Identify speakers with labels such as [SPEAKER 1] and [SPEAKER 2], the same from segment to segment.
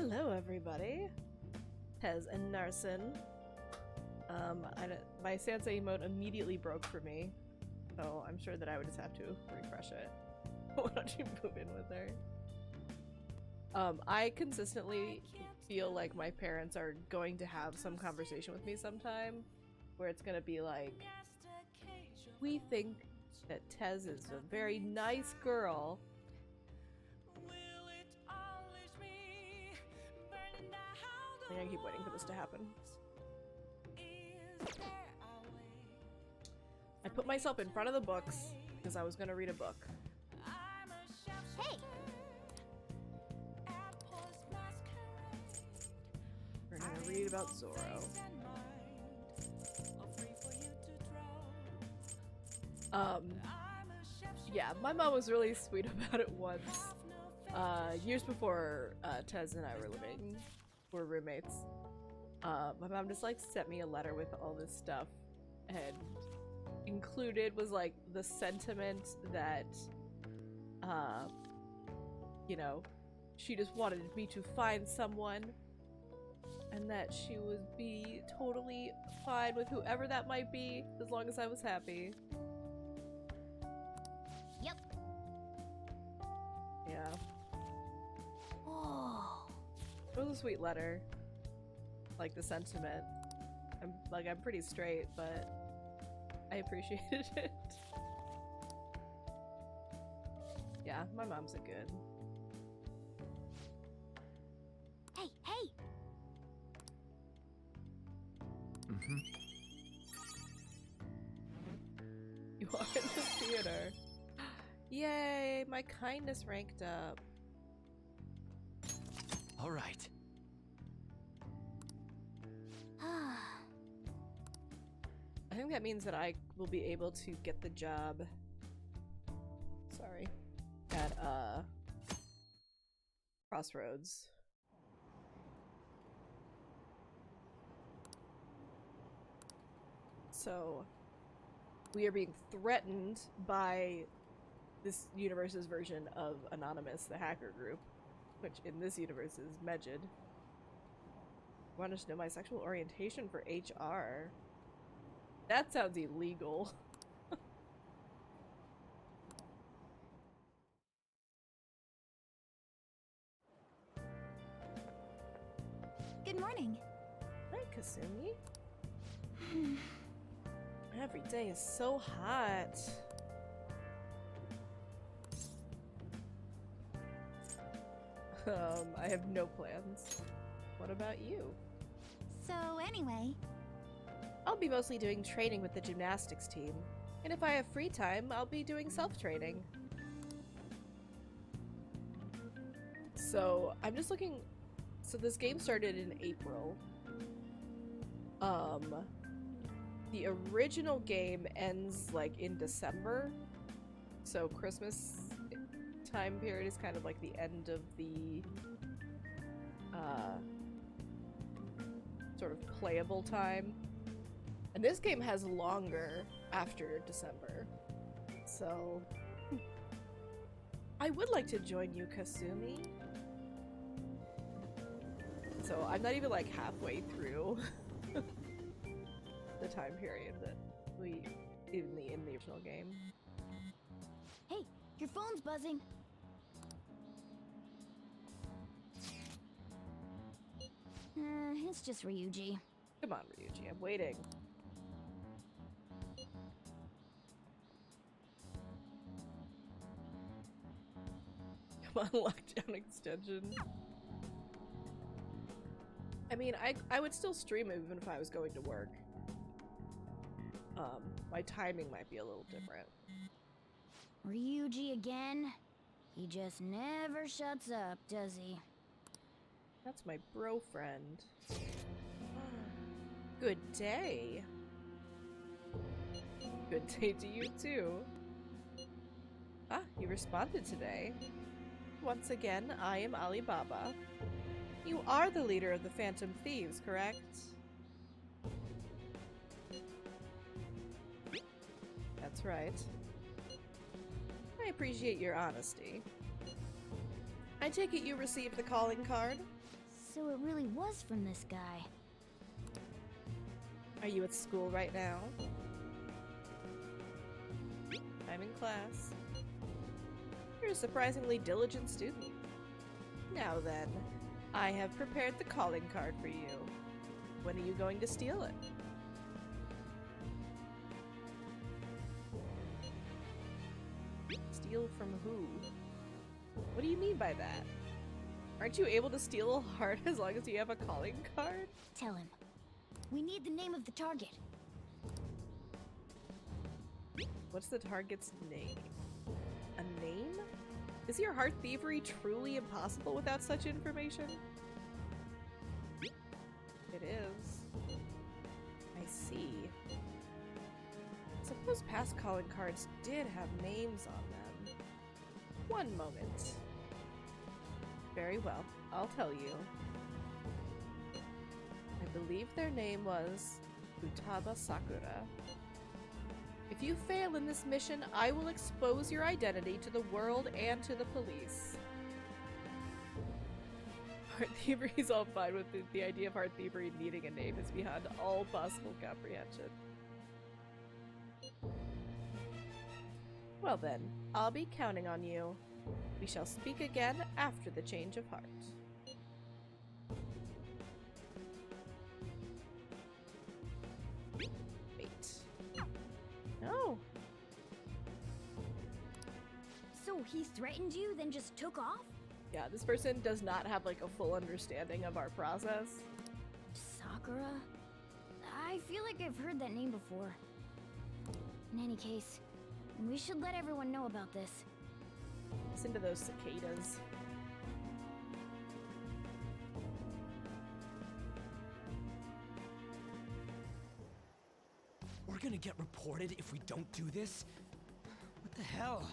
[SPEAKER 1] Hello, everybody. Tez and Narsen. My Sansa emote immediately broke for me, so I'm sure that I would just have to refresh it. Why don't you move in with her? I consistently feel like my parents are going to have some conversation with me sometime, where it's gonna be like, we think that Tez is a very nice girl. I keep waiting for this to happen. I put myself in front of the books because I was gonna read a book.
[SPEAKER 2] Hey!
[SPEAKER 1] We're gonna read about Zorro. Yeah, my mom was really sweet about it once. Years before Tez and I were roommates. My mom just like sent me a letter with all this stuff, and included was like the sentiment that you know, she just wanted me to find someone and that she would be totally fine with whoever that might be as long as I was happy.
[SPEAKER 2] Yep.
[SPEAKER 1] Yeah.
[SPEAKER 2] Oh.
[SPEAKER 1] It was a sweet letter. Like the sentiment. I'm pretty straight, but I appreciated it. Yeah, my mom's a good.
[SPEAKER 2] Hey, hey!
[SPEAKER 3] Mm-hmm.
[SPEAKER 1] You are in the theater. Yay, my kindness ranked up.
[SPEAKER 3] All right.
[SPEAKER 1] I think that means that I will be able to get the job. Sorry. At Crossroads. So we are being threatened by this universe's version of Anonymous, the hacker group, which in this universe is Megid. Want to know my sexual orientation for HR? That sounds illegal.
[SPEAKER 2] Good morning.
[SPEAKER 1] Hi, Kasumi. Every day is so hot. I have no plans. What about you?
[SPEAKER 2] So, anyway,
[SPEAKER 1] I'll be mostly doing training with the gymnastics team. And if I have free time, I'll be doing self-training. So, I'm just looking... So this game started in April. The original game ends, like, in December. So Christmas time period is kind of like the end of the, sort of playable time. And this game has longer after December. So... I would like to join you, Kasumi. So I'm not even like halfway through the time period that we in the original game.
[SPEAKER 2] hey, your phone's buzzing. It's just Ryuji.
[SPEAKER 1] Come on, Ryuji, I'm waiting. Come on, lockdown extension. I mean, I would still stream it even if I was going to work. My timing might be a little different.
[SPEAKER 2] Ryuji again? He just never shuts up, does he?
[SPEAKER 1] That's my bro friend. Good day. Good day to you too. Ah, you responded today. Once again, I am Alibaba. You are the leader of the Phantom Thieves, correct? That's right. I appreciate your honesty. I take it you received the calling card?
[SPEAKER 2] So it really was from this guy.
[SPEAKER 1] Are you at school right now? I'm in class. You're a surprisingly diligent student. Now then, I have prepared the calling card for you. When are you going to steal it? Steal from who? What do you mean by that? Aren't you able to steal a heart as long as you have a calling card?
[SPEAKER 2] Tell him. We need the name of the target.
[SPEAKER 1] What's the target's name? A name? Is your heart thievery truly impossible without such information? It is. I see. Suppose past calling cards did have names on them. One moment. Very well, I'll tell you. I believe their name was Futaba Sakura. If you fail in this mission, I will expose your identity to the world and to the police. Heart thievery is all fine with the idea of heart thievery needing a name is beyond all possible comprehension. Well then, I'll be counting on you. We shall speak again after the change of heart. Wait. No.
[SPEAKER 2] So he threatened you, then just took off?
[SPEAKER 1] Yeah, this person does not have like a full understanding of our process.
[SPEAKER 2] Sakura? I feel like I've heard that name before. In any case, we should let everyone know about this.
[SPEAKER 1] Listen to those cicadas.
[SPEAKER 3] We're gonna get reported if we don't do this? What the hell?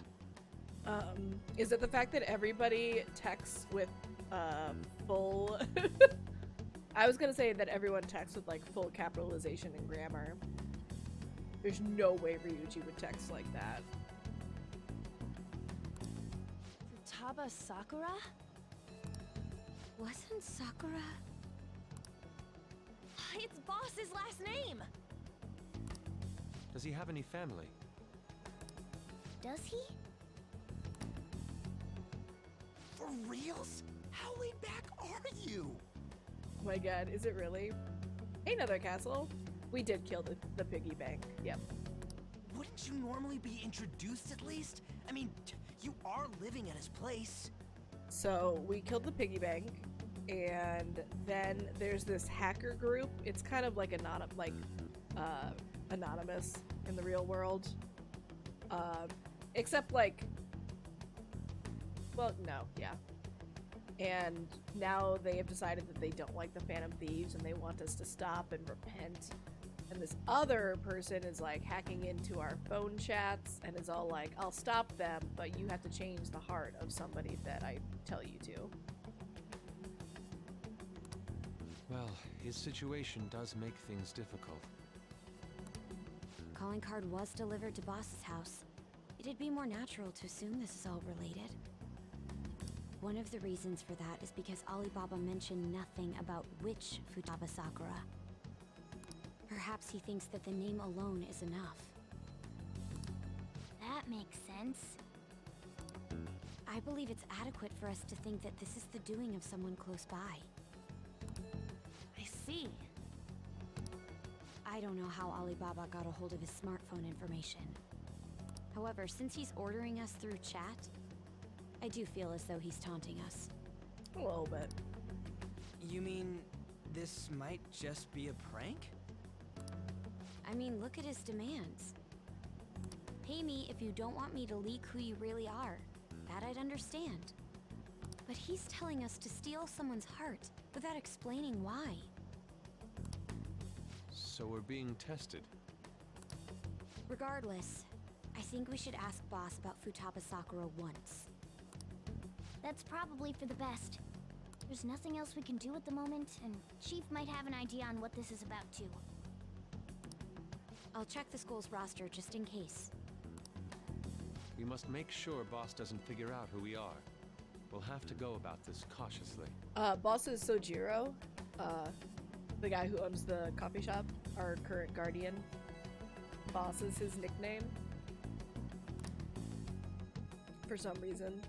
[SPEAKER 1] Is it the fact that everybody texts with, full... I was gonna say that everyone texts with, like, full capitalization and grammar. There's no way Ryuji would text like that.
[SPEAKER 2] Futaba Sakura? Wasn't Sakura... It's Boss's last name!
[SPEAKER 3] Does he have any family?
[SPEAKER 2] Does he?
[SPEAKER 3] For reals? How laid back are you?
[SPEAKER 1] Oh my god, is it really? Hey, Nether Castle. We did kill the piggy bank. Yep.
[SPEAKER 4] Wouldn't you normally be introduced at least? I mean, you are living at his place.
[SPEAKER 1] So we killed the piggy bank, and then there's this hacker group. It's kind of like anonymous in the real world, except like, well, no, yeah. And now they have decided that they don't like the Phantom Thieves and they want us to stop and repent. And this other person is like hacking into our phone chats and is all like, I'll stop them, but you have to change the heart of somebody that I tell you to.
[SPEAKER 3] Well, his situation does make things difficult.
[SPEAKER 5] Calling card was delivered to Boss's house. It'd be more natural to assume this is all related. One of the reasons for that is because Alibaba mentioned nothing about which Futaba Sakura. Perhaps he thinks that the name alone is enough.
[SPEAKER 2] That makes sense.
[SPEAKER 5] I believe it's adequate for us to think that this is the doing of someone close by.
[SPEAKER 2] I see.
[SPEAKER 5] I don't know how Alibaba got a hold of his smartphone information. However, since he's ordering us through chat, I do feel as though he's taunting us.
[SPEAKER 1] A little bit.
[SPEAKER 4] You mean this might just be a prank?
[SPEAKER 5] I mean, look at his demands. Pay me if you don't want me to leak who you really are. That I'd understand. But he's telling us to steal someone's heart without explaining why.
[SPEAKER 3] So we're being tested.
[SPEAKER 5] Regardless, I think we should ask Boss about Futaba Sakura once.
[SPEAKER 2] That's probably for the best. There's nothing else we can do at the moment, and Chief might have an idea on what this is about too.
[SPEAKER 5] I'll check the school's roster just in case.
[SPEAKER 3] We must make sure Boss doesn't figure out who we are.
[SPEAKER 6] We'll have to go about this cautiously.
[SPEAKER 1] Boss is Sojiro, the guy who owns the coffee shop, our current guardian. Boss is his nickname. For some reason.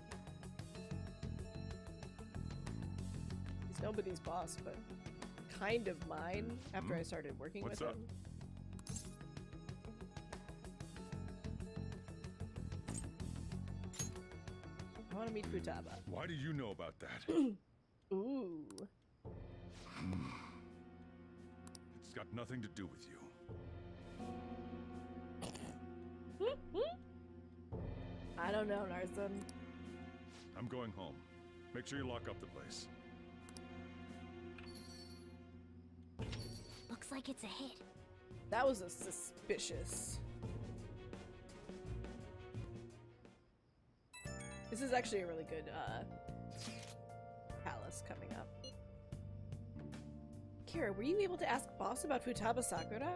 [SPEAKER 1] He's nobody's boss, but kind of mine after I started working
[SPEAKER 7] What's
[SPEAKER 1] with
[SPEAKER 7] up?
[SPEAKER 1] him. I want to meet Futaba.
[SPEAKER 7] Why do you know about that?
[SPEAKER 1] Ooh.
[SPEAKER 7] It's got nothing to do with you.
[SPEAKER 1] I don't know, Narzen.
[SPEAKER 7] I'm going home. Make sure you lock up the place.
[SPEAKER 2] Looks like it's a hit.
[SPEAKER 1] That was a suspicious. This is actually a really good palace coming up. Kira, were you able to ask Boss about Futaba Sakura?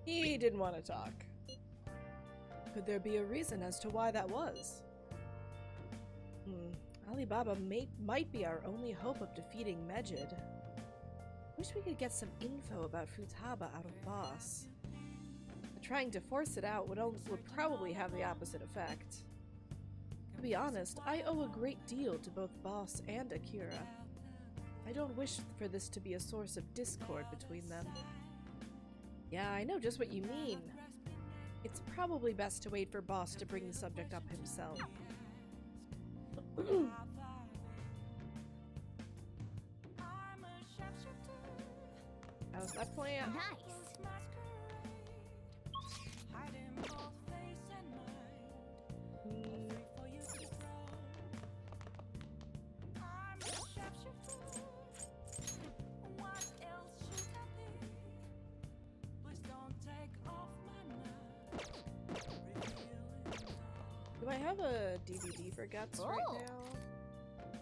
[SPEAKER 1] He didn't want to talk. Could there be a reason as to why that was? Alibaba might be our only hope of defeating Mejid. Wish we could get some info about Futaba out of Boss. But trying to force it out would probably have the opposite effect. To be honest, I owe a great deal to both Boss and Akira. I don't wish for this to be a source of discord between them. Yeah, I know just what you mean. It's probably best to wait for Boss to bring the subject up himself. How's that plan?
[SPEAKER 2] Nice.
[SPEAKER 1] Do I have a DVD for Guts right
[SPEAKER 2] Oh.
[SPEAKER 1] now?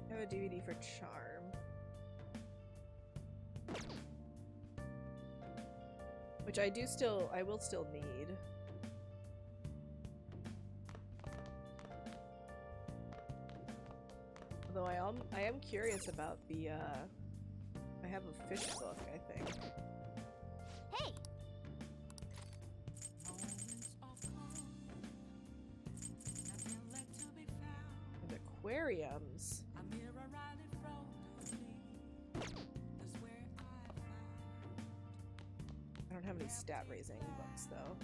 [SPEAKER 1] I have a DVD for Charm. Which I will still need. Although I am curious about the, I have a fish book, I think.
[SPEAKER 2] Hey,
[SPEAKER 1] And aquariums. I don't have any stat raising books though.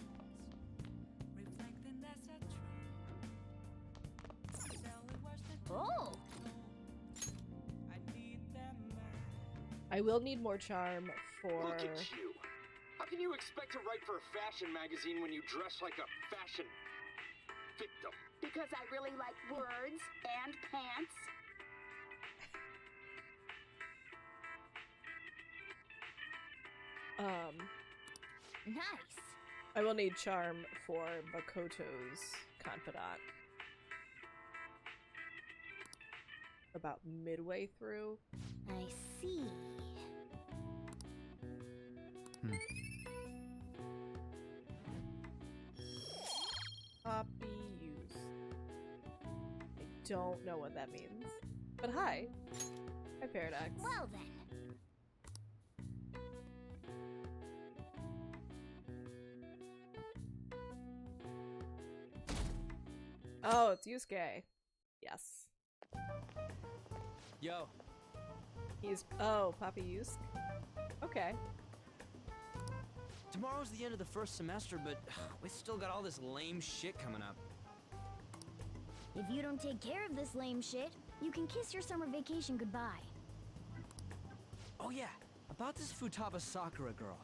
[SPEAKER 2] oh,
[SPEAKER 1] I will need more charm for.
[SPEAKER 8] Look at you! How can you expect to write for a fashion magazine when you dress like a fashion victim?
[SPEAKER 9] Because I really like words and pants.
[SPEAKER 2] nice.
[SPEAKER 1] I will need charm for Makoto's confidant. About midway through.
[SPEAKER 2] I see.
[SPEAKER 1] Copy use. I don't know what that means. But hi. Hi, Paradox.
[SPEAKER 2] Well then.
[SPEAKER 1] Oh, it's Yusuke. Yes.
[SPEAKER 3] Yo,
[SPEAKER 1] He's. Oh, Papi Yusuke. Okay.
[SPEAKER 3] tomorrow's the end of the first semester, but we still got all this lame shit coming up.
[SPEAKER 2] If you don't take care of this lame shit, you can kiss your summer vacation goodbye.
[SPEAKER 3] Oh yeah, about this Futaba Sakura girl.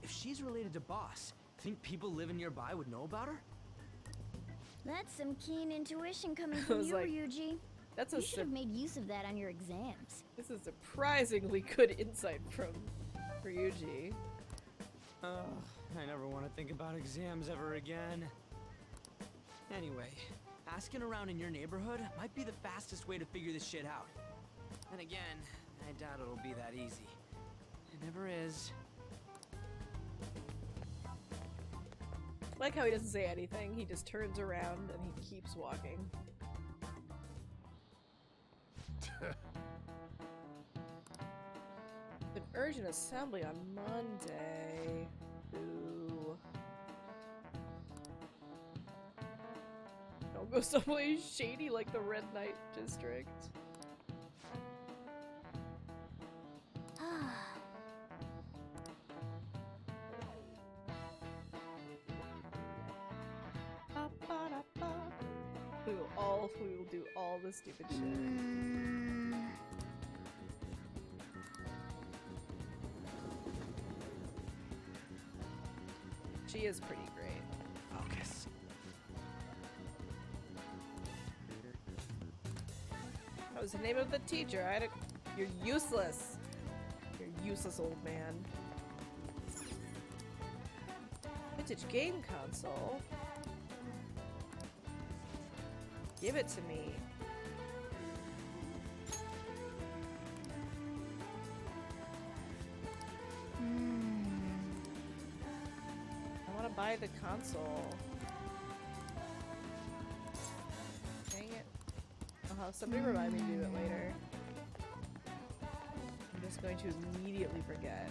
[SPEAKER 3] If she's related to Boss, think people living nearby would know about her?
[SPEAKER 2] That's some keen intuition coming
[SPEAKER 1] I
[SPEAKER 2] from
[SPEAKER 1] was
[SPEAKER 2] you,
[SPEAKER 1] like,
[SPEAKER 2] Ryuji.
[SPEAKER 1] That's a
[SPEAKER 2] You should have made use of that on your exams.
[SPEAKER 1] This is surprisingly good insight from Ryuji.
[SPEAKER 3] I never want to think about exams ever again. Anyway, asking around in your neighborhood might be the fastest way to figure this shit out. And again, I doubt it'll be that easy. It never is.
[SPEAKER 1] Like how he doesn't say anything, he just turns around and he keeps walking. An urgent assembly on Monday. Ooh. Don't go someplace shady like the Red Knight District. We will do all the stupid shit. She is pretty great.
[SPEAKER 4] Focus.
[SPEAKER 1] What was the name of the teacher? You're useless. You're useless, old man. Vintage game console. Give it to me. I want to buy the console. Dang it. I'll have somebody remind me to do it later. I'm just going to immediately forget.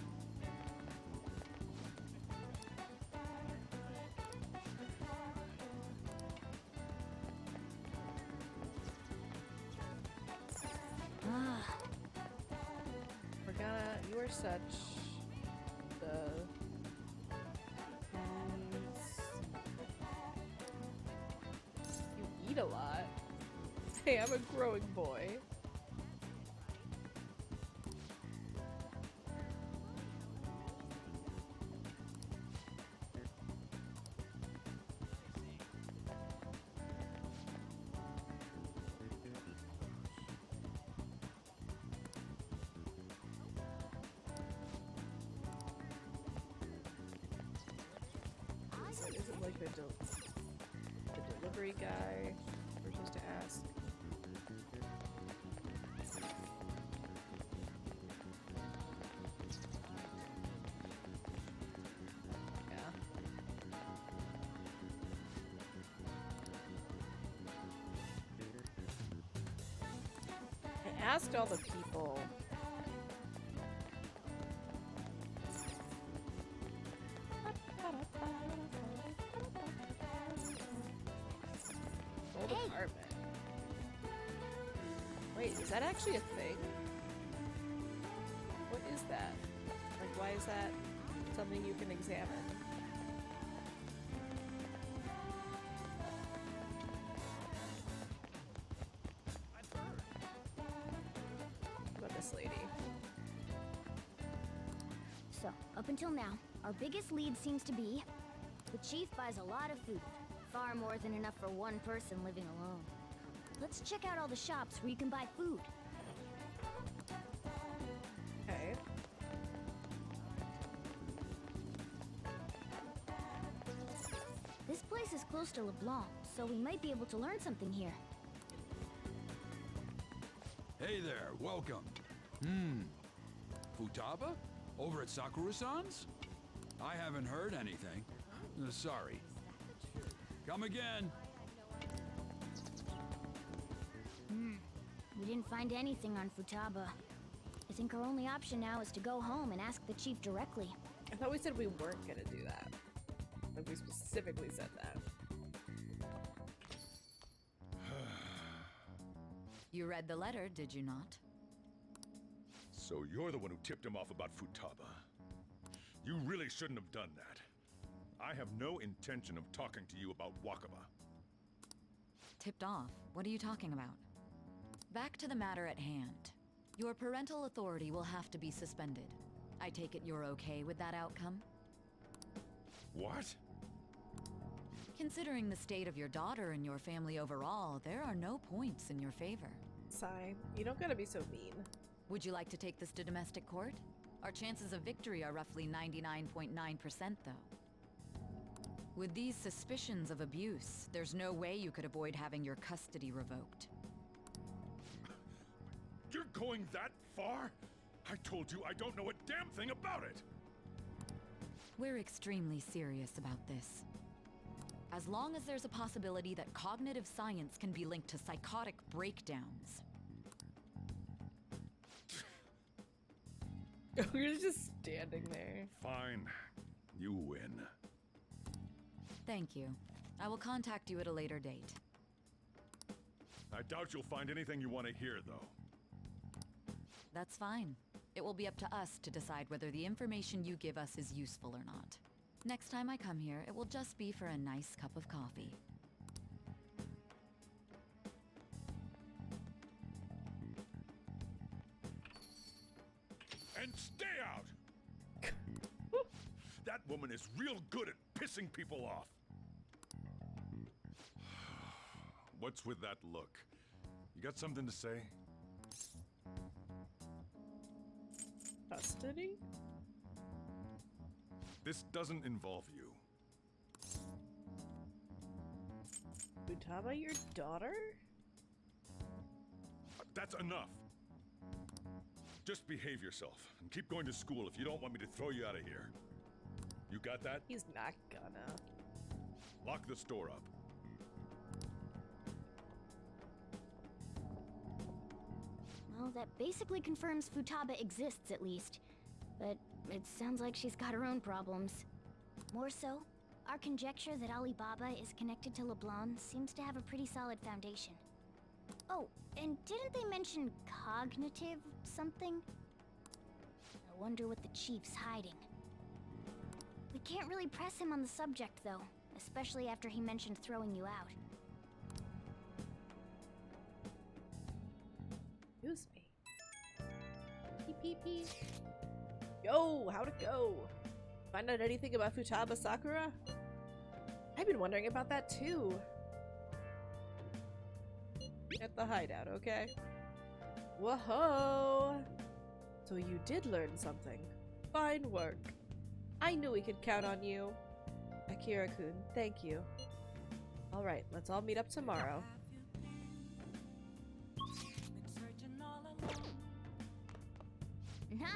[SPEAKER 1] You're such the you eat a lot. Hey, I'm a growing boy. Is it like the delivery guy we're supposed to ask? Yeah. I asked all the people. Apartment. Wait, is that actually a thing? What is that? Like, why is that something you can examine? What about this lady?
[SPEAKER 2] So, up until now, our biggest lead seems to be the chief buys a lot of food. Far more than enough for one person living alone. Let's check out all the shops where you can buy food.
[SPEAKER 1] Okay.
[SPEAKER 2] This place is close to LeBlanc, so we might be able to learn something here.
[SPEAKER 10] Hey there, welcome. Futaba? Over at Sakura-san's? I haven't heard anything. Sorry. Come again.
[SPEAKER 2] We didn't find anything on Futaba. I think our only option now is to go home and ask the chief directly.
[SPEAKER 1] I thought we said we weren't gonna do that. Like, we specifically said that.
[SPEAKER 11] You read the letter, did you not?
[SPEAKER 7] So you're the one who tipped him off about Futaba. You really shouldn't have done that. I have no intention of talking to you about Wakaba.
[SPEAKER 11] Tipped off? What are you talking about? Back to the matter at hand. Your parental authority will have to be suspended. I take it you're okay with that outcome?
[SPEAKER 7] What?
[SPEAKER 11] Considering the state of your daughter and your family overall, there are no points in your favor.
[SPEAKER 1] Sigh. You don't gotta be so mean.
[SPEAKER 11] Would you like to take this to domestic court? Our chances of victory are roughly 99.9%, though. With these suspicions of abuse, there's no way you could avoid having your custody revoked.
[SPEAKER 7] You're going that far? I told you I don't know a damn thing about it!
[SPEAKER 11] We're extremely serious about this. As long as there's a possibility that cognitive science can be linked to psychotic breakdowns.
[SPEAKER 1] You're just standing there.
[SPEAKER 7] Fine. You win.
[SPEAKER 11] Thank you. I will contact you at a later date.
[SPEAKER 7] I doubt you'll find anything you want to hear, though.
[SPEAKER 11] That's fine. It will be up to us to decide whether the information you give us is useful or not. Next time I come here, it will just be for a nice cup of coffee.
[SPEAKER 7] And stay out! That woman is real good at pissing people off. What's with that look? You got something to say?
[SPEAKER 1] Custody?
[SPEAKER 7] This doesn't involve you.
[SPEAKER 1] Futaba, your daughter?
[SPEAKER 7] That's enough. Just behave yourself and keep going to school if you don't want me to throw you out of here. You got that?
[SPEAKER 1] He's not gonna.
[SPEAKER 7] Lock the store up.
[SPEAKER 2] Well, that basically confirms Futaba exists, at least. But it sounds like she's got her own problems. More so, our conjecture that Alibaba is connected to LeBlanc seems to have a pretty solid foundation. Oh, and didn't they mention cognitive something? I wonder what the chief's hiding. We can't really press him on the subject, though, especially after he mentioned throwing you out.
[SPEAKER 1] Excuse me. Pee pee pee. Yo, how'd it go? Find out anything about Futaba Sakura? I've been wondering about that too. At the hideout, okay? Whoa! So you did learn something. Fine work. I knew we could count on you. Akira-kun, thank you. Alright, let's all meet up tomorrow.
[SPEAKER 2] Nice.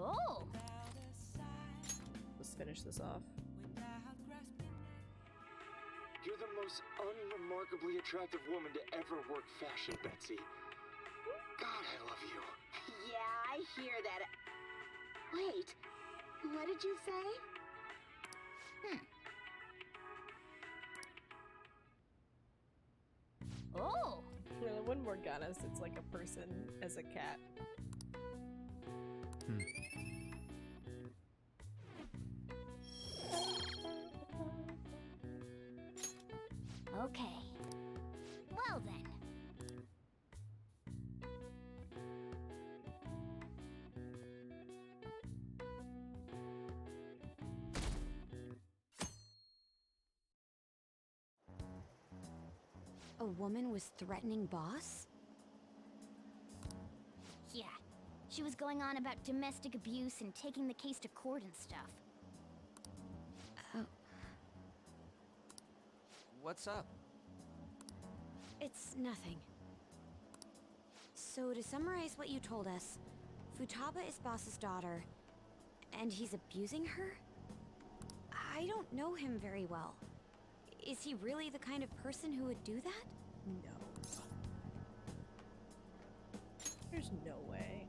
[SPEAKER 2] Oh!
[SPEAKER 1] Let's finish this off.
[SPEAKER 8] You're the most unremarkably attractive woman to ever work fashion, Betsy. God, I love you.
[SPEAKER 9] Yeah, I hear that. Wait, what did you say?
[SPEAKER 2] Oh!
[SPEAKER 1] Well, when Morgana sits like a person as a cat.
[SPEAKER 2] Okay. Well then.
[SPEAKER 5] A woman was threatening Boss?
[SPEAKER 2] Yeah. She was going on about domestic abuse and taking the case to court and stuff.
[SPEAKER 5] Oh,
[SPEAKER 3] What's up?
[SPEAKER 5] it's nothing. So to summarize what you told us, Futaba is Boss's daughter, and he's abusing her? I don't know him very well. Is he really the kind of person who would do that?
[SPEAKER 1] No. There's no way.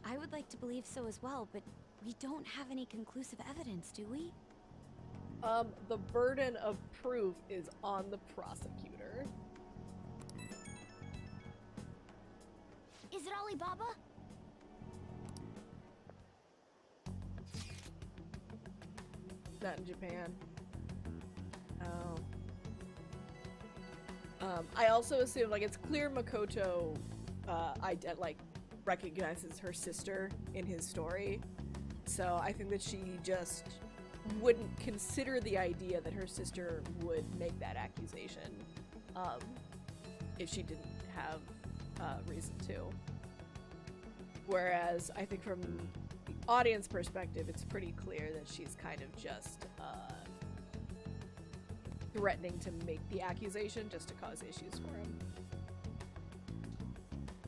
[SPEAKER 5] I would like to believe so as well, but we don't have any conclusive evidence, do we?
[SPEAKER 1] The burden of proof is on the prosecutor.
[SPEAKER 2] Is it Alibaba?
[SPEAKER 1] Not in Japan. Oh. I also assume, like, it's clear Makoto, recognizes her sister in his story. So I think that she just wouldn't consider the idea that her sister would make that accusation, if she didn't have reason to. Whereas I think from the audience perspective, it's pretty clear that she's kind of just threatening to make the accusation just to cause issues for him.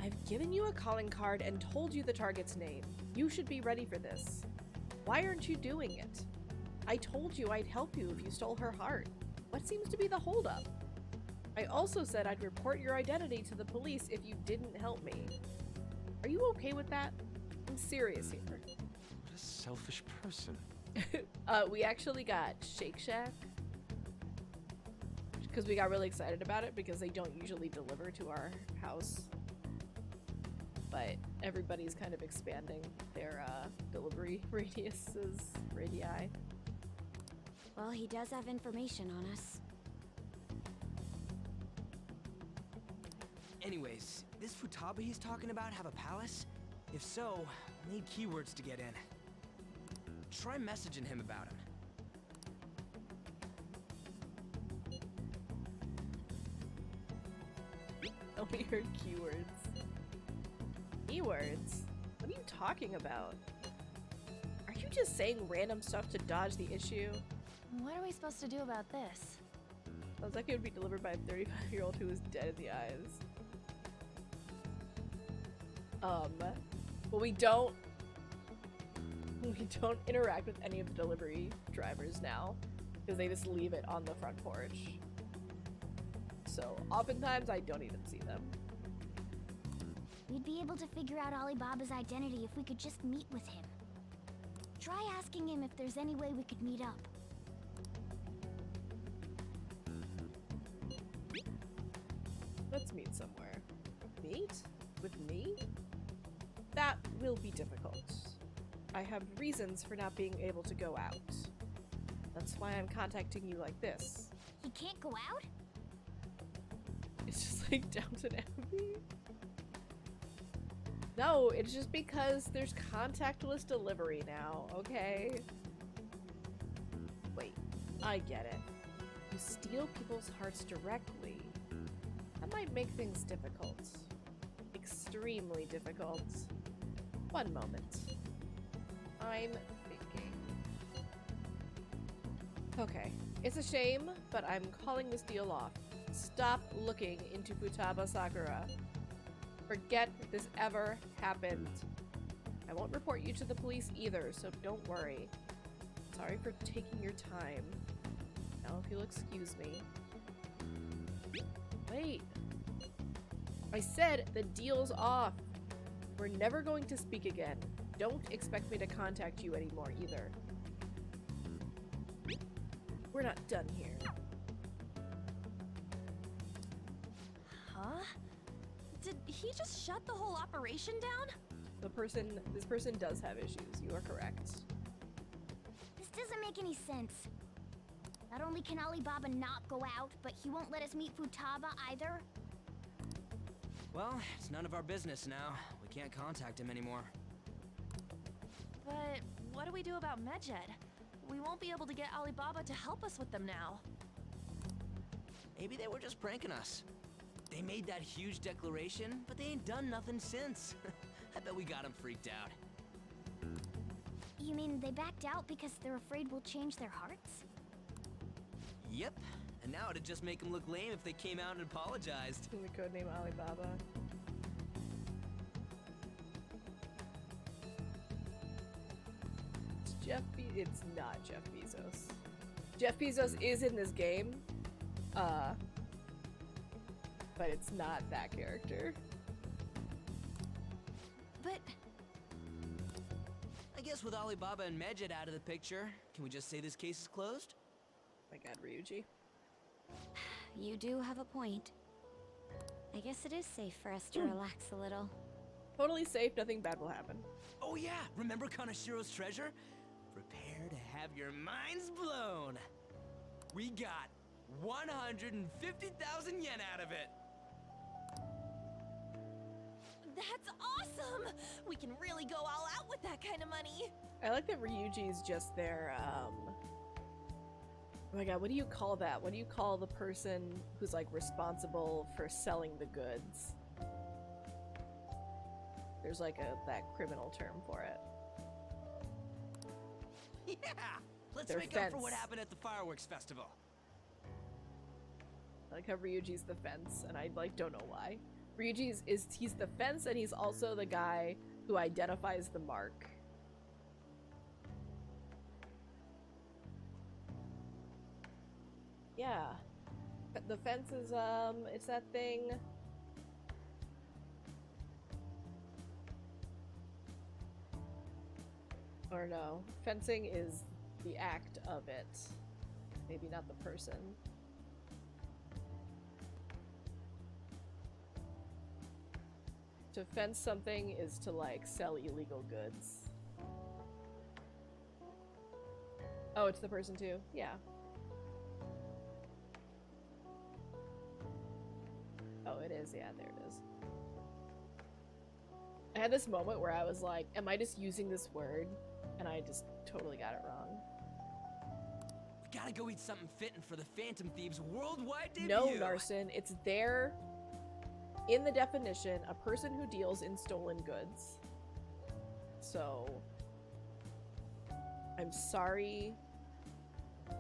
[SPEAKER 1] I've given you a calling card and told you the target's name. You should be ready for this. Why aren't you doing it? I told you I'd help you if you stole her heart. What seems to be the holdup? I also said I'd report your identity to the police if you didn't help me. Are you okay with that? I'm serious here.
[SPEAKER 6] What a selfish person.
[SPEAKER 1] We actually got Shake Shack because we got really excited about it because they don't usually deliver to our house. But everybody's kind of expanding their delivery radii.
[SPEAKER 5] Well, he does have information on us.
[SPEAKER 4] Anyways, this Futaba he's talking about have a palace? If so, we'll need keywords to get in. Try messaging him about him.
[SPEAKER 1] Only heard keywords. Keywords? What are you talking about? Are you just saying random stuff to dodge the issue?
[SPEAKER 12] What are we supposed to do about this?
[SPEAKER 1] Sounds like it would be delivered by a 35-year-old who is dead in the eyes. Well, we don't interact with any of the delivery drivers now because they just leave it on the front porch. So oftentimes I don't even see them.
[SPEAKER 2] We'd be able to figure out Alibaba's identity if we could just meet with him. Try asking him if there's any way we could meet up.
[SPEAKER 1] Let's meet somewhere. Meet? With me? That will be difficult. I have reasons for not being able to go out. That's why I'm contacting you like this.
[SPEAKER 2] He can't go out?
[SPEAKER 1] It's just like Downton Abbey. No, it's just because there's contactless delivery now, okay? Wait, I get it. You steal people's hearts directly. That might make things difficult. Extremely difficult. One moment. I'm thinking. Okay, it's a shame, but I'm calling this deal off. Stop looking into Futaba Sakura. Forget this ever happened. I won't report you to the police either, so don't worry. Sorry for taking your time. Now if you'll excuse me. Wait. I said the deal's off. We're never going to speak again. Don't expect me to contact you anymore either. We're not done here.
[SPEAKER 12] Huh? Did he just shut the whole operation down?
[SPEAKER 1] This person does have issues. You are correct.
[SPEAKER 2] This doesn't make any sense. Not only can Alibaba not go out, but he won't let us meet Futaba either.
[SPEAKER 4] Well, it's none of our business now. We can't contact him anymore.
[SPEAKER 12] But what do we do about Medjed? We won't be able to get Alibaba to help us with them now.
[SPEAKER 4] Maybe they were just pranking us. They made that huge declaration, but they ain't done nothing since. I bet we got them freaked out.
[SPEAKER 2] You mean they backed out because they're afraid we'll change their hearts?
[SPEAKER 4] Yep. And now it'd just make them look lame if they came out and apologized.
[SPEAKER 1] The codename Alibaba. It's not Jeff Bezos. Jeff Bezos is in this game, but it's not that character.
[SPEAKER 12] But
[SPEAKER 4] I guess with Alibaba and Medjed out of the picture, can we just say this case is closed?
[SPEAKER 1] My god, Ryuji.
[SPEAKER 5] You do have a point. I guess it is safe for us to relax a little.
[SPEAKER 1] Totally safe, nothing bad will happen.
[SPEAKER 4] Oh yeah, remember Kanashiro's treasure? Prepare to have your minds blown. We got 150,000 yen out of it.
[SPEAKER 12] that's awesome! We can really go all out with that kind of money.
[SPEAKER 1] I like that Ryuji's just their, oh my god, what do you call that? What do you call the person who's like responsible for selling the goods? There's like that criminal term for it.
[SPEAKER 4] Yeah! Let's
[SPEAKER 1] Their
[SPEAKER 4] make up for
[SPEAKER 1] fence.
[SPEAKER 4] what happened at the fireworks festival.
[SPEAKER 1] I like how Ryuji's the fence, and I like don't know why. Ryuji's he's the fence, and he's also the guy who identifies the mark. Yeah. The fence is, it's that thing. Or no, fencing is the act of it. Maybe not the person. To fence something is to, like, sell illegal goods. Oh, it's the person too? Yeah. Oh, it is. Yeah, there it is. I had this moment where I was like, am I just using this word? And I just totally got it wrong.
[SPEAKER 4] We gotta go eat something fitting for the Phantom Thieves worldwide debut.
[SPEAKER 1] No, Narson, it's there in the definition, a person who deals in stolen goods. So, I'm sorry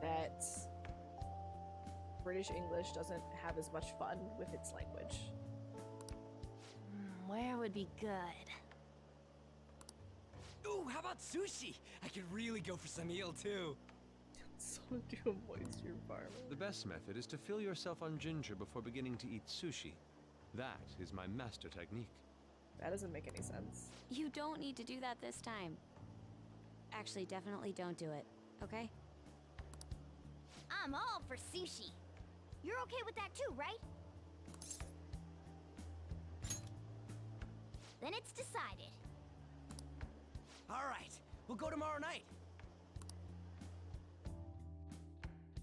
[SPEAKER 1] that British English doesn't have as much fun with its language.
[SPEAKER 2] Where would be good?
[SPEAKER 4] Ooh, how about sushi? I could really go for some eel too.
[SPEAKER 1] So do a moisture farm.
[SPEAKER 6] The best method is to fill yourself on ginger before beginning to eat sushi. That is my master technique.
[SPEAKER 1] That doesn't make any sense.
[SPEAKER 5] You don't need to do that this time. Actually, definitely don't do it, okay?
[SPEAKER 2] I'm all for sushi. You're okay with that too, right? Then it's decided.
[SPEAKER 4] All right, we'll go tomorrow night.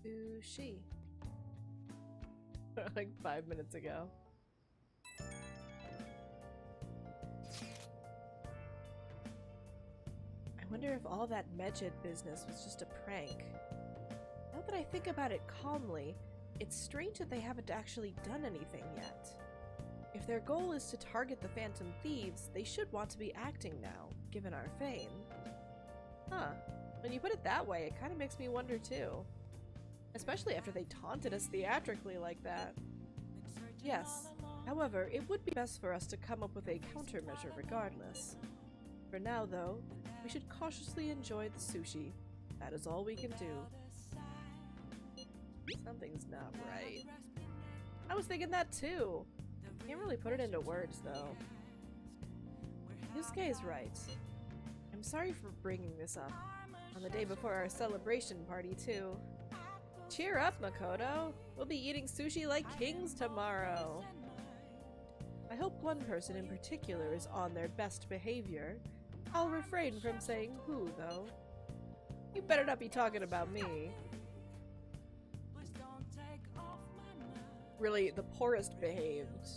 [SPEAKER 1] Sushi. Like 5 minutes ago. I wonder if all that Medjed business was just a prank. Now that I think about it calmly, it's strange that they haven't actually done anything yet. If their goal is to target the Phantom Thieves, they should want to be acting now, given our fame. Huh. When you put it that way, it kind of makes me wonder too. Especially after they taunted us theatrically like that. Yes. However, it would be best for us to come up with a countermeasure regardless. For now, though, we should cautiously enjoy the sushi. That is all we can do. Something's not right. I was thinking that too. Can't really put it into words, though. Yusuke is right. I'm sorry for bringing this up. On the day before our celebration party, too. Cheer up, Makoto! We'll be eating sushi like kings tomorrow! I hope one person in particular is on their best behavior. I'll refrain from saying who, though. You better not be talking about me. Really, the poorest behaved.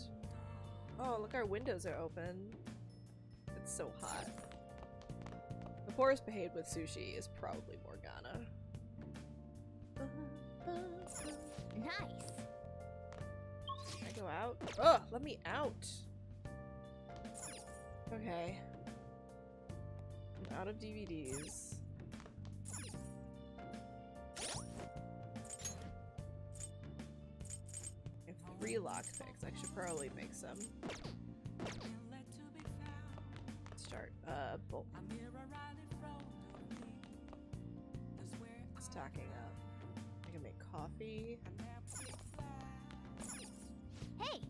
[SPEAKER 1] Oh, look, our windows are open. It's so hot. The poorest behaved with sushi is probably Morgana.
[SPEAKER 2] Nice.
[SPEAKER 1] Can I go out? Ugh, let me out. Okay. I'm out of DVDs. I have 3 lockpicks. I should probably make some. Start, bolt. Stocking up. I can make coffee.
[SPEAKER 2] Hey!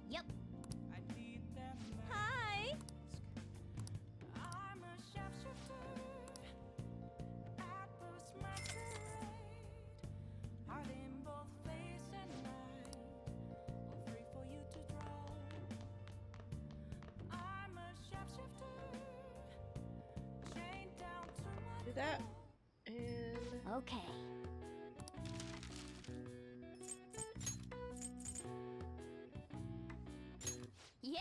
[SPEAKER 2] Yep.
[SPEAKER 12] Hi!
[SPEAKER 1] Do that. And
[SPEAKER 2] Okay. Yeah.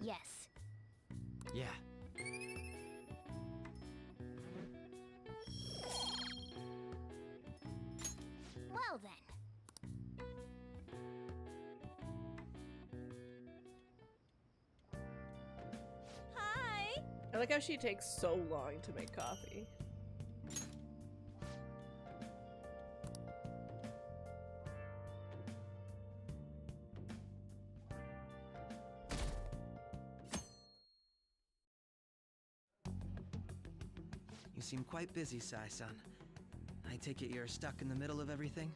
[SPEAKER 2] Yes.
[SPEAKER 3] Yeah.
[SPEAKER 2] Well then.
[SPEAKER 12] Hi!
[SPEAKER 1] I like how she takes so long to make coffee.
[SPEAKER 13] You seem quite busy, Sai-san. I take it you're stuck in the middle of everything?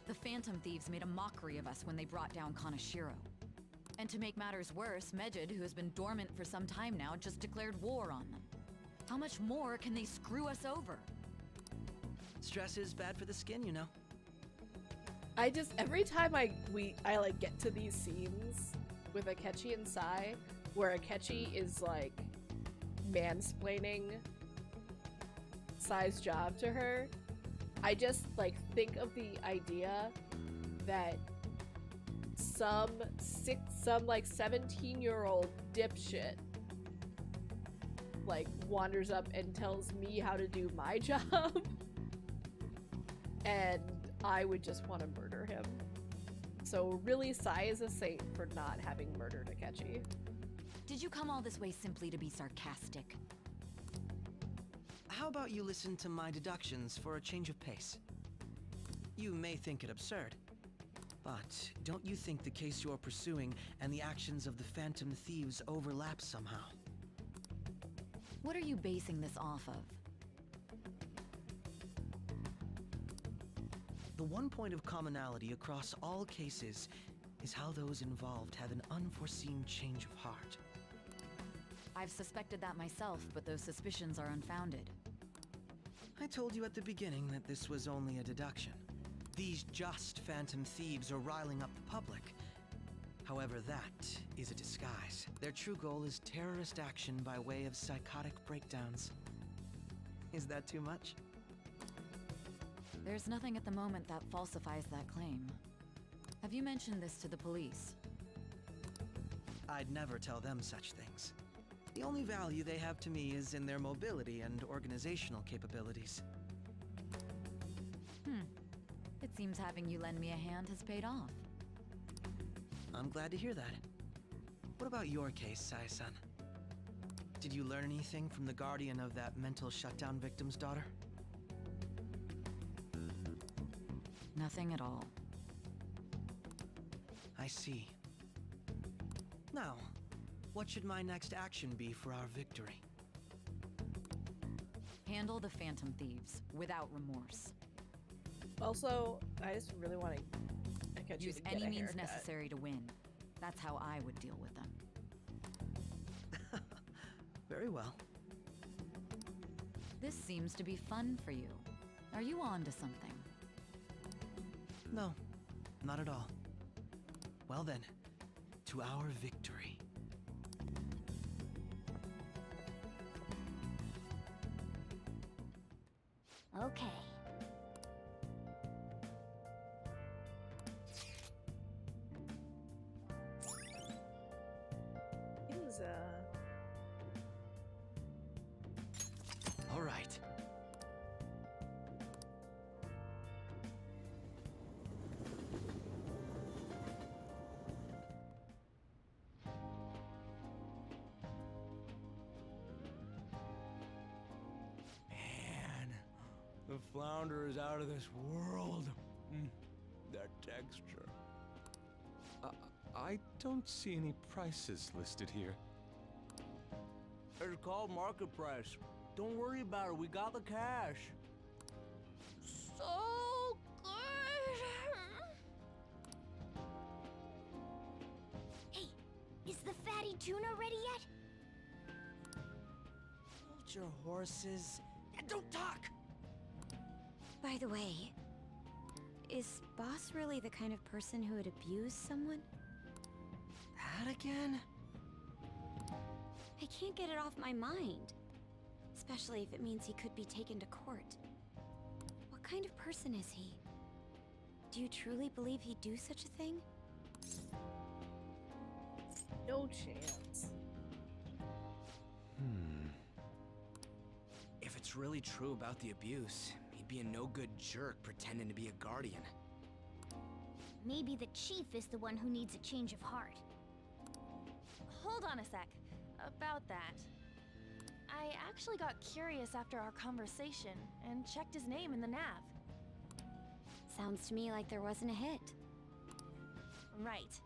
[SPEAKER 11] The Phantom Thieves made a mockery of us when they brought down Kanashiro. And to make matters worse, Medjed, who has been dormant for some time now, just declared war on them. How much more can they screw us over?
[SPEAKER 13] Stress is bad for the skin, you know.
[SPEAKER 1] I just, every time I like get to these scenes with Akechi and Sai, where Akechi is like mansplaining Sai's job to her, I just like think of the idea that some 17-year-old dipshit like wanders up and tells me how to do my job, and I would just want to murder him. So really, Sai is a saint for not having murdered Akechi.
[SPEAKER 11] Did you come all this way simply to be sarcastic?
[SPEAKER 13] How about you listen to my deductions for a change of pace? You may think it absurd, but don't you think the case you're pursuing and the actions of the Phantom Thieves overlap somehow?
[SPEAKER 11] What are you basing this off of?
[SPEAKER 13] The one point of commonality across all cases is how those involved have an unforeseen change of heart.
[SPEAKER 11] I've suspected that myself, but those suspicions are unfounded.
[SPEAKER 13] I told you at the beginning that this was only a deduction. These just Phantom Thieves are riling up the public. However, that is a disguise. Their true goal is terrorist action by way of psychotic breakdowns. Is that too much?
[SPEAKER 11] There's nothing at the moment that falsifies that claim. Have you mentioned this to the police?
[SPEAKER 13] I'd never tell them such things. The only value they have to me is in their mobility and organizational capabilities.
[SPEAKER 11] It seems having you lend me a hand has paid off.
[SPEAKER 13] I'm glad to hear that. What about your case, Sai-san? Did you learn anything from the guardian of that mental shutdown victim's daughter?
[SPEAKER 11] Nothing at all.
[SPEAKER 13] I see. Now, what should my next action be for our victory?
[SPEAKER 11] Handle the Phantom Thieves without remorse.
[SPEAKER 1] Also, I just really want to Akechi
[SPEAKER 11] Use
[SPEAKER 1] to get
[SPEAKER 11] any
[SPEAKER 1] a
[SPEAKER 11] means
[SPEAKER 1] haircut.
[SPEAKER 11] necessary to win. That's how I would deal with them.
[SPEAKER 13] Very well.
[SPEAKER 11] This seems to be fun for you. Are you on to something?
[SPEAKER 13] No, not at all. Well then, to our victory.
[SPEAKER 2] Okay.
[SPEAKER 1] Things,
[SPEAKER 13] All right.
[SPEAKER 3] Man, the flounder is out of this world. That texture.
[SPEAKER 6] I don't see any prices listed here.
[SPEAKER 3] It's called market price. Don't worry about it. We got the cash.
[SPEAKER 12] So good.
[SPEAKER 2] Hey, is the fatty tuna ready yet?
[SPEAKER 13] Hold your horses and don't talk!
[SPEAKER 5] By the way, is Boss really the kind of person who would abuse someone?
[SPEAKER 13] That again?
[SPEAKER 5] I can't get it off my mind. Especially if it means he could be taken to court. What kind of person is he? Do you truly believe he'd do such a thing?
[SPEAKER 1] no chance.
[SPEAKER 4] If it's really true about the abuse, he'd be a no-good jerk pretending to be a guardian.
[SPEAKER 2] Maybe the chief is the one who needs a change of heart.
[SPEAKER 12] Hold on a sec. About that. I actually got curious after our conversation and checked his name in the nav.
[SPEAKER 5] Sounds to me like there wasn't a hit.
[SPEAKER 12] Right.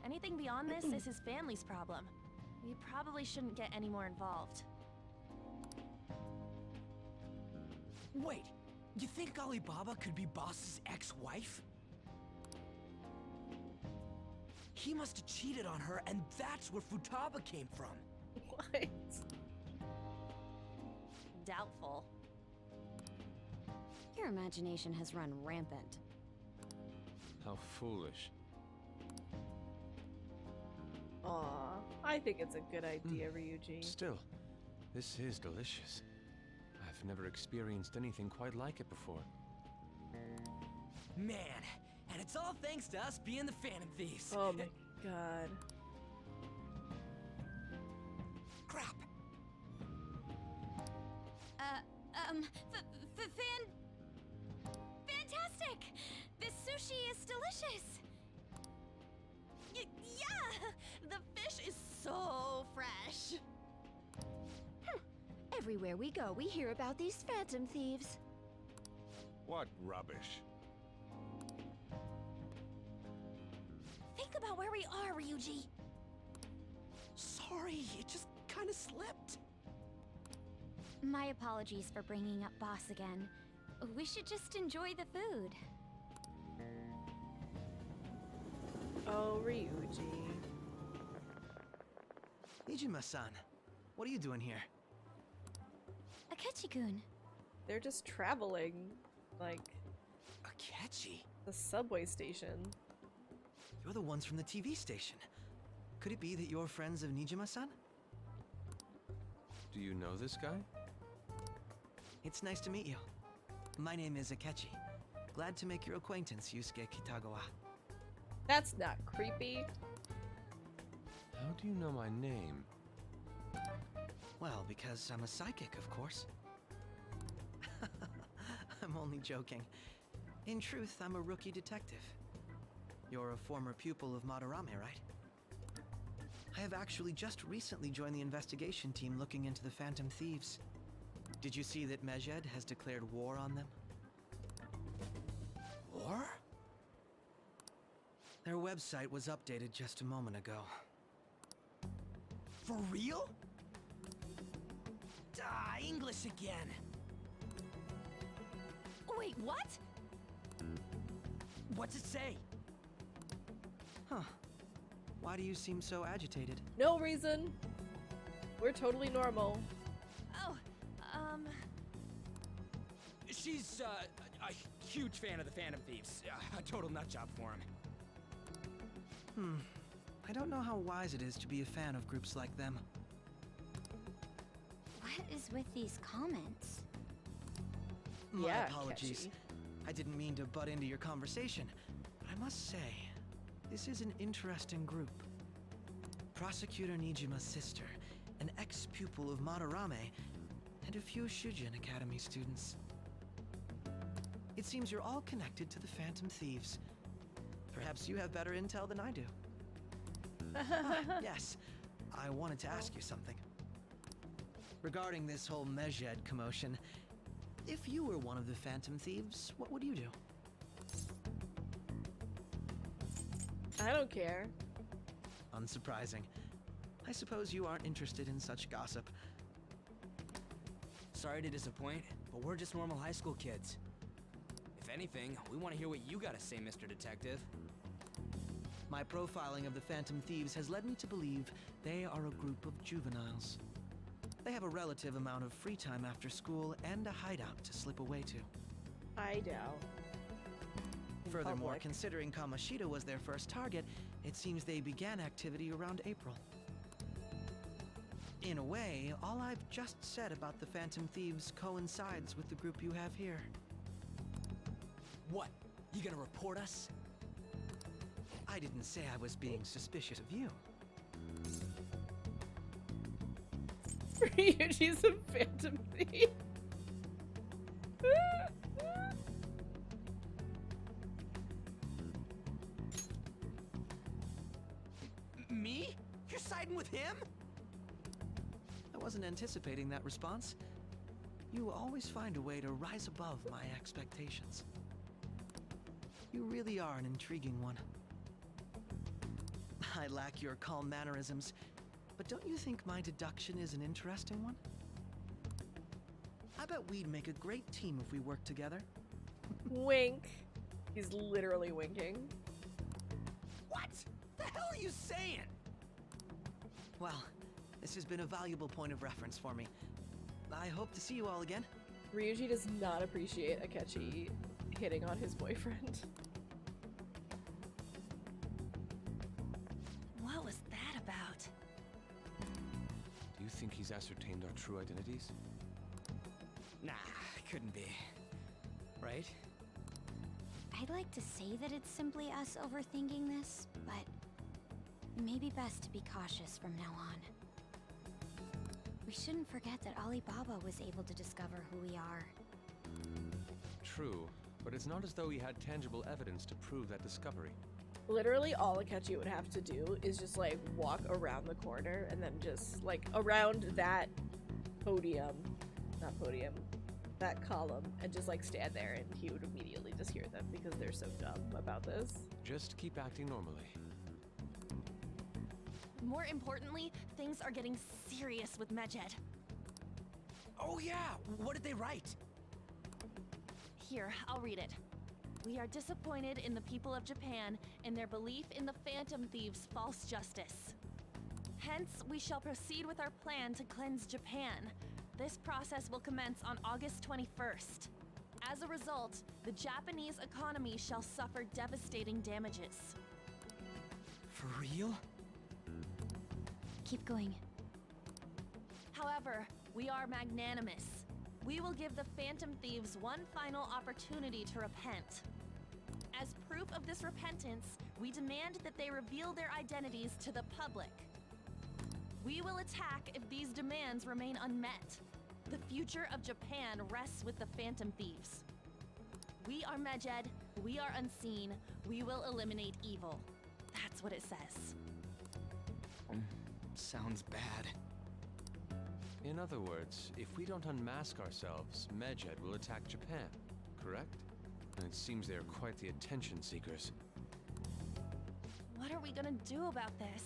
[SPEAKER 12] Anything beyond this is his family's problem. We probably shouldn't get any more involved.
[SPEAKER 4] Wait, you think Alibaba could be Boss's ex-wife? He must have cheated on her, and that's where Futaba came from.
[SPEAKER 1] What?
[SPEAKER 12] Doubtful.
[SPEAKER 5] Your imagination has run rampant.
[SPEAKER 6] How foolish.
[SPEAKER 1] Aw, I think it's a good idea, Ryuji.
[SPEAKER 6] Still, this is delicious. I've never experienced anything quite like it before.
[SPEAKER 4] Man, and it's all thanks to us being the Phantom Thieves.
[SPEAKER 1] Oh my god.
[SPEAKER 4] Crap.
[SPEAKER 2] Fantastic! This sushi is delicious!
[SPEAKER 12] Yeah! The fish is so fresh.
[SPEAKER 2] Everywhere we go, we hear about these phantom thieves.
[SPEAKER 7] What rubbish.
[SPEAKER 12] Think about where we are, Ryuji.
[SPEAKER 4] Sorry, it just kind of slipped.
[SPEAKER 2] My apologies for bringing up Boss again. We should just enjoy the food.
[SPEAKER 1] Oh, Ryuji.
[SPEAKER 13] Nijima-san, what are you doing here?
[SPEAKER 2] Akechi-kun.
[SPEAKER 1] They're just traveling, like,
[SPEAKER 4] Akechi?
[SPEAKER 1] the subway station.
[SPEAKER 13] You're the ones from the TV station. Could it be that you're friends of Nijima-san?
[SPEAKER 6] Do you know this guy?
[SPEAKER 13] It's nice to meet you. My name is Akechi. Glad to make your acquaintance, Yusuke Kitagawa.
[SPEAKER 1] That's not creepy.
[SPEAKER 6] How do you know my name?
[SPEAKER 13] Well, because I'm a psychic, of course. I'm only joking. In truth, I'm a rookie detective. You're a former pupil of Madarame, right? I have actually just recently joined the investigation team looking into the Phantom Thieves. Did you see that Medjed has declared war on them?
[SPEAKER 4] War?
[SPEAKER 13] Their website was updated just a moment ago.
[SPEAKER 4] For real? English again.
[SPEAKER 12] Wait, what?
[SPEAKER 4] What's it say?
[SPEAKER 13] Huh. Why do you seem so agitated?
[SPEAKER 1] No reason. We're totally normal.
[SPEAKER 12] Oh,
[SPEAKER 4] She's, a huge fan of the Phantom Thieves. A total nutjob for him.
[SPEAKER 13] I don't know how wise it is to be a fan of groups like them.
[SPEAKER 2] What is with these comments?
[SPEAKER 13] My
[SPEAKER 1] Yeah,
[SPEAKER 13] apologies.
[SPEAKER 1] catchy.
[SPEAKER 13] I didn't mean to butt into your conversation, but I must say, this is an interesting group. Prosecutor Nijima's sister, an ex-pupil of Madarame, and a few Shujin Academy students. It seems you're all connected to the Phantom Thieves. Perhaps you have better intel than I do. Yes, I wanted to ask you something. Regarding this whole Medjed commotion, if you were one of the Phantom Thieves, what would you do?
[SPEAKER 1] I don't care.
[SPEAKER 13] Unsurprising. I suppose you aren't interested in such gossip.
[SPEAKER 4] Sorry to disappoint, but we're just normal high school kids. If anything, we want to hear what you gotta say, Mr. Detective.
[SPEAKER 13] My profiling of the Phantom Thieves has led me to believe they are a group of juveniles. They have a relative amount of free time after school and a hideout to slip away to.
[SPEAKER 1] I doubt. In
[SPEAKER 13] Furthermore,
[SPEAKER 1] public.
[SPEAKER 13] considering Kamoshida was their first target, it seems they began activity around April. In a way, all I've just said about the Phantom Thieves coincides with the group you have here.
[SPEAKER 4] What? You gonna report us?
[SPEAKER 13] I didn't say I was being suspicious of you.
[SPEAKER 1] Ryuji's a phantom thief.
[SPEAKER 4] Me? You're siding with him?
[SPEAKER 13] I wasn't anticipating that response. You always find a way to rise above my expectations. You really are an intriguing one. I lack your calm mannerisms, but don't you think my deduction is an interesting one? bet we'd make a great team if we worked together.
[SPEAKER 1] Wink. He's literally winking.
[SPEAKER 13] What? The hell are you saying? Well, this has been a valuable point of reference for me. I hope to see you all again.
[SPEAKER 1] Ryuji does not appreciate Akechi hitting on his boyfriend.
[SPEAKER 12] What was that about?
[SPEAKER 6] Do you think he's ascertained our true identities?
[SPEAKER 13] Nah, couldn't be. Right?
[SPEAKER 5] I'd like to say that it's simply us overthinking this, but maybe best to be cautious from now on. We shouldn't forget that Alibaba was able to discover who we are.
[SPEAKER 6] True, but it's not as though he had tangible evidence to prove that discovery.
[SPEAKER 1] Literally all Akechi would have to do is just like walk around the corner and then just like around that that column, and just like stand there, and he would immediately just hear them because they're so dumb about this.
[SPEAKER 6] Just keep acting normally.
[SPEAKER 12] More importantly, things are getting serious with Medjed.
[SPEAKER 4] Oh yeah, what did they write?
[SPEAKER 12] Here, I'll read it. We are disappointed in the people of Japan in their belief in the Phantom Thieves' false justice. Hence, we shall proceed with our plan to cleanse Japan. This process will commence on August 21st. As a result, the Japanese economy shall suffer devastating damages.
[SPEAKER 4] For real?
[SPEAKER 5] Keep going.
[SPEAKER 12] However, we are magnanimous. We will give the Phantom Thieves one final opportunity to repent. As proof of this repentance, we demand that they reveal their identities to the public. We will attack if these demands remain unmet. The future of Japan rests with the Phantom Thieves. We are Medjed, we are unseen, we will eliminate evil. That's what it says.
[SPEAKER 4] Sounds bad.
[SPEAKER 6] In other words, if we don't unmask ourselves, Medjed will attack Japan, correct? And it seems they are quite the attention seekers.
[SPEAKER 12] What are we gonna do about this?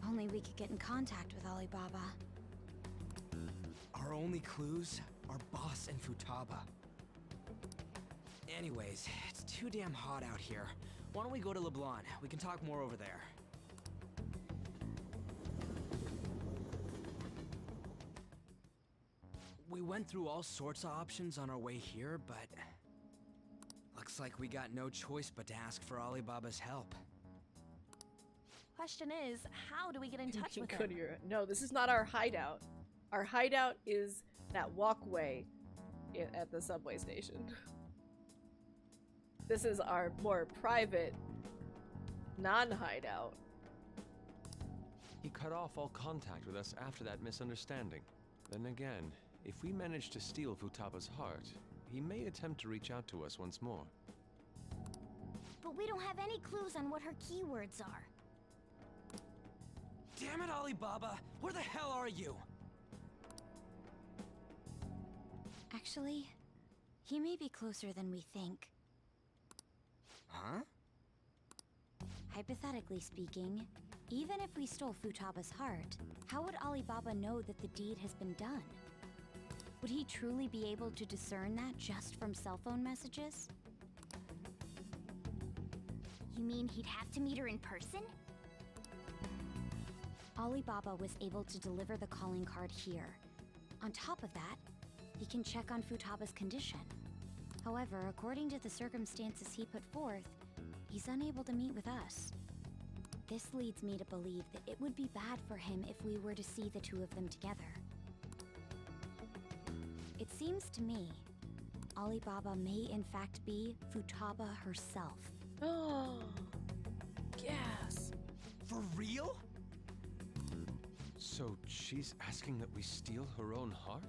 [SPEAKER 5] Only we could get in contact with Alibaba.
[SPEAKER 4] Our only clues are Boss and Futaba. Anyways, it's too damn hot out here. Why don't we go to LeBlanc? We can talk more over there. We went through all sorts of options on our way here, but looks like we got no choice but to ask for Alibaba's help.
[SPEAKER 12] Question is, how do we get in touch with him?
[SPEAKER 1] No, this is not our hideout. Our hideout is that walkway at the subway station. This is our more private, non-hideout.
[SPEAKER 6] He cut off all contact with us after that misunderstanding. Then again, if we manage to steal Futaba's heart, he may attempt to reach out to us once more.
[SPEAKER 2] But we don't have any clues on what her keywords are.
[SPEAKER 4] Damn it, Alibaba! Where the hell are you?
[SPEAKER 5] Actually, he may be closer than we think.
[SPEAKER 4] Huh?
[SPEAKER 5] Hypothetically speaking, even if we stole Futaba's heart, how would Alibaba know that the deed has been done? Would he truly be able to discern that just from cell phone messages?
[SPEAKER 2] You mean he'd have to meet her in person?
[SPEAKER 5] Alibaba was able to deliver the calling card here. On top of that, he can check on Futaba's condition. However, according to the circumstances he put forth, he's unable to meet with us. This leads me to believe that it would be bad for him if we were to see the two of them together. It seems to me, Alibaba may in fact be Futaba herself.
[SPEAKER 1] Oh, yes.
[SPEAKER 4] For real?
[SPEAKER 6] So she's asking that we steal her own heart?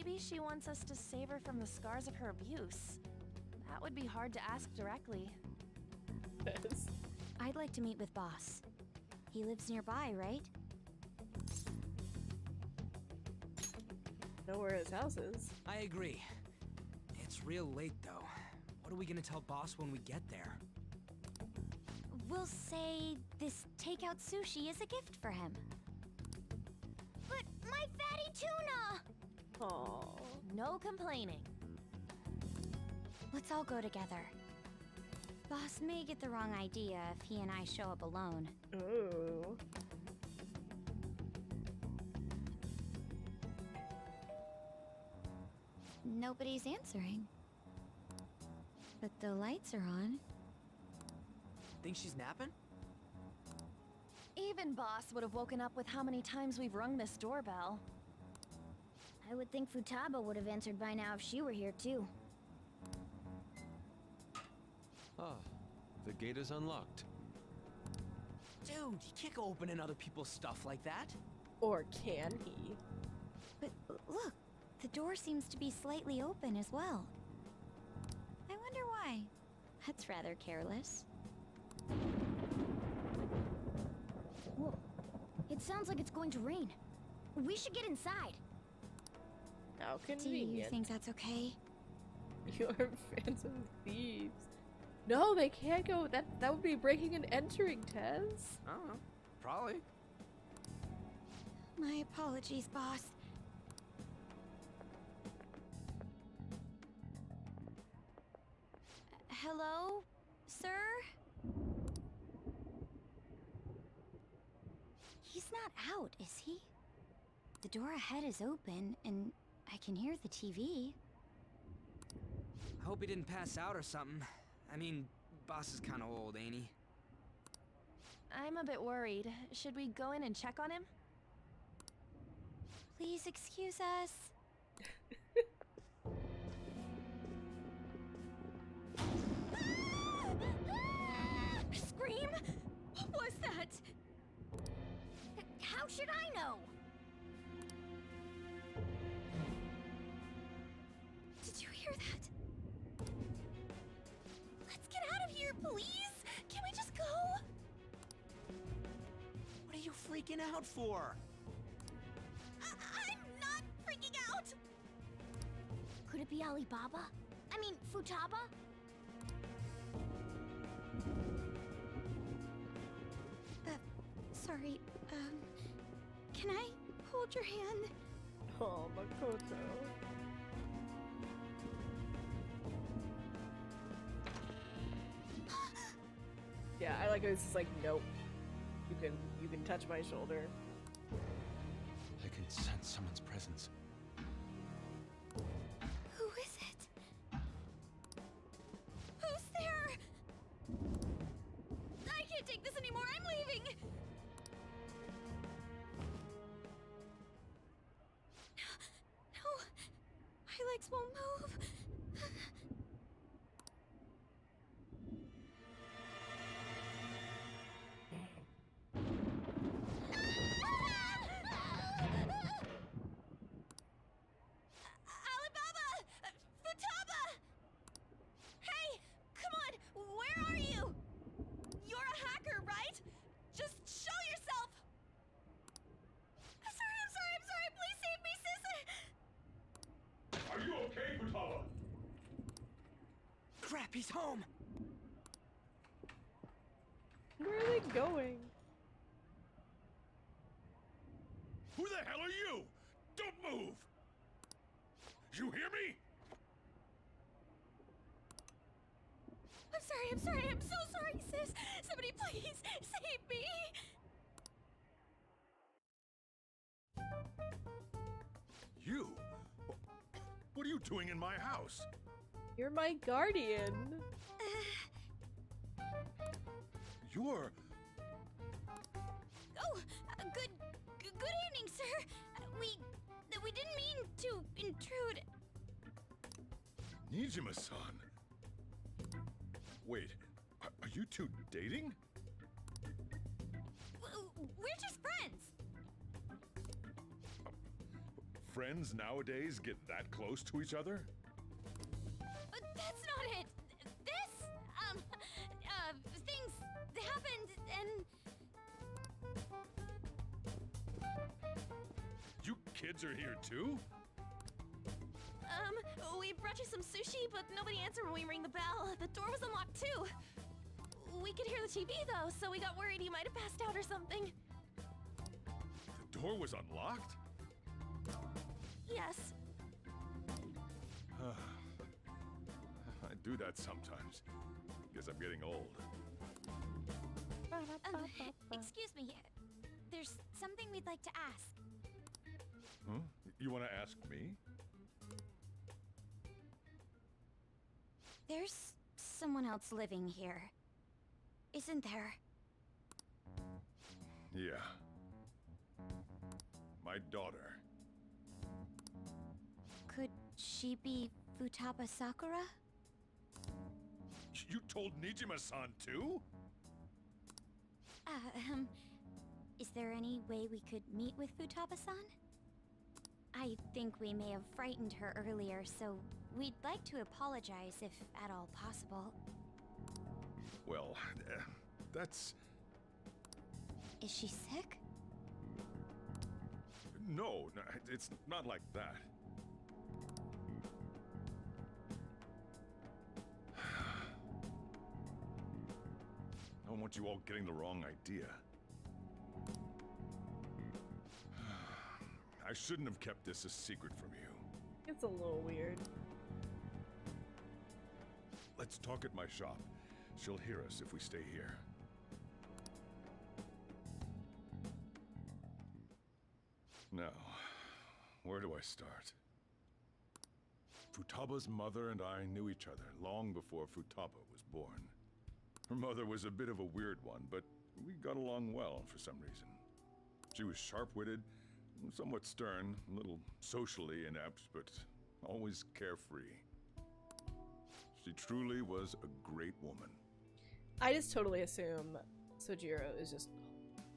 [SPEAKER 12] Maybe she wants us to save her from the scars of her abuse. That would be hard to ask directly.
[SPEAKER 1] Yes.
[SPEAKER 5] I'd like to meet with Boss. He lives nearby, right?
[SPEAKER 1] Know where his house is.
[SPEAKER 4] I agree. It's real late, though. What are we gonna tell Boss when we get there?
[SPEAKER 5] We'll say this takeout sushi is a gift for him.
[SPEAKER 2] But my fatty tuna!
[SPEAKER 1] Aww.
[SPEAKER 12] No complaining.
[SPEAKER 5] Let's all go together. Boss may get the wrong idea if he and I show up alone.
[SPEAKER 1] Ooh.
[SPEAKER 5] Nobody's answering. But the lights are on.
[SPEAKER 3] Think she's napping?
[SPEAKER 12] Even Boss would have woken up with how many times we've rung this doorbell.
[SPEAKER 2] I would think Futaba would have answered by now if she were here too.
[SPEAKER 6] Ah, the gate is unlocked.
[SPEAKER 3] Dude, you can't go opening other people's stuff like that.
[SPEAKER 1] Or can he?
[SPEAKER 5] But look, the door seems to be slightly open as well. I wonder why. That's rather careless.
[SPEAKER 2] Whoa. It sounds like it's going to rain. We should get inside.
[SPEAKER 1] How
[SPEAKER 5] Do
[SPEAKER 1] convenient.
[SPEAKER 5] you think that's okay?
[SPEAKER 1] You're phantom thieves. No, they can't go. That would be breaking and entering, Tez.
[SPEAKER 3] I don't know. Probably.
[SPEAKER 5] My apologies, boss. Hello, sir? He's not out, is he? The door ahead is open, and I can hear the TV.
[SPEAKER 3] I hope he didn't pass out or something. I mean, boss is kind of old, ain't he?
[SPEAKER 12] I'm a bit worried. Should we go in and check on him?
[SPEAKER 5] Please excuse us.
[SPEAKER 2] Scream? What was that? How should I know?
[SPEAKER 5] Did you hear that? Let's get out of here, please! Can we just go?
[SPEAKER 3] What are you freaking out for?
[SPEAKER 2] I'm not freaking out! Could it be Alibaba? I mean, Futaba?
[SPEAKER 5] Sorry, can I hold your hand?
[SPEAKER 1] Oh, Makoto. Yeah, I like how it's just like, nope. You can touch my shoulder.
[SPEAKER 6] I can sense someone's presence.
[SPEAKER 5] Who is it? Who's there? I can't take this anymore. I'm leaving. No, my legs won't move.
[SPEAKER 12] Alibaba! Futaba! Hey! Come on! Where are you? You're a hacker, right? Just show yourself! I'm sorry! Please save me, sis!
[SPEAKER 7] Are you okay, Futaba?
[SPEAKER 3] Crap, he's home!
[SPEAKER 1] Where are they going?
[SPEAKER 7] Who the hell are you? Don't move! You hear me?
[SPEAKER 12] I'm sorry, I'm so sorry, sis! Somebody please save me!
[SPEAKER 7] You? What are you doing in my house?
[SPEAKER 1] You're my guardian.
[SPEAKER 7] You're...
[SPEAKER 2] Oh, good evening, sir. We didn't mean to intrude.
[SPEAKER 7] Nijima-san. Wait, are you two dating?
[SPEAKER 2] We're just friends.
[SPEAKER 7] Friends nowadays get that close to each other?
[SPEAKER 2] But that's not it. Things happened and...
[SPEAKER 7] You kids are here too?
[SPEAKER 12] We brought you some sushi, but nobody answered when we rang the bell. The door was unlocked too. We could hear the TV though, so we got worried you might have passed out or something.
[SPEAKER 7] The door was unlocked?
[SPEAKER 12] Yes.
[SPEAKER 7] I do that sometimes. Guess I'm getting old.
[SPEAKER 5] Excuse me. There's something we'd like to ask.
[SPEAKER 7] Huh? You want to ask me?
[SPEAKER 5] There's someone else living here, isn't there?
[SPEAKER 7] Yeah. My daughter.
[SPEAKER 5] Could she be Futaba Sakura?
[SPEAKER 7] You told Nijima-san too?
[SPEAKER 5] Is there any way we could meet with Futaba-san? I think we may have frightened her earlier, so we'd like to apologize if at all possible.
[SPEAKER 7] Well, that's...
[SPEAKER 5] Is she sick?
[SPEAKER 7] No, it's not like that. I don't want you all getting the wrong idea. I shouldn't have kept this a secret from you.
[SPEAKER 1] It's a little weird.
[SPEAKER 7] Let's talk at my shop. She'll hear us if we stay here. Now, where do I start? Futaba's mother and I knew each other long before Futaba was born. Her mother was a bit of a weird one, but we got along well for some reason. She was sharp-witted, somewhat stern, a little socially inept, but always carefree. She truly was a great woman.
[SPEAKER 1] I just totally assume Sojiro is just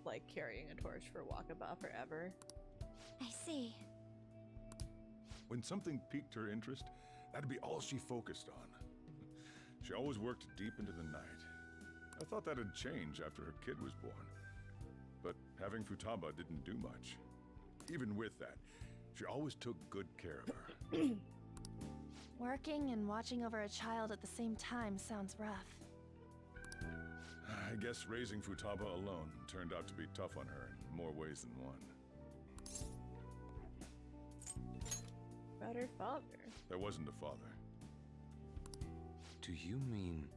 [SPEAKER 1] like carrying a torch for Wakaba forever.
[SPEAKER 5] I see.
[SPEAKER 7] When something piqued her interest, that'd be all she focused on. She always worked deep into the night. I thought that'd change after her kid was born. But having Futaba didn't do much. Even with that, she always took good care of her.
[SPEAKER 12] Working and watching over a child at the same time sounds rough.
[SPEAKER 7] I guess raising Futaba alone turned out to be tough on her in more ways than one.
[SPEAKER 1] About her father.
[SPEAKER 7] There wasn't a father.
[SPEAKER 6] Do you mean...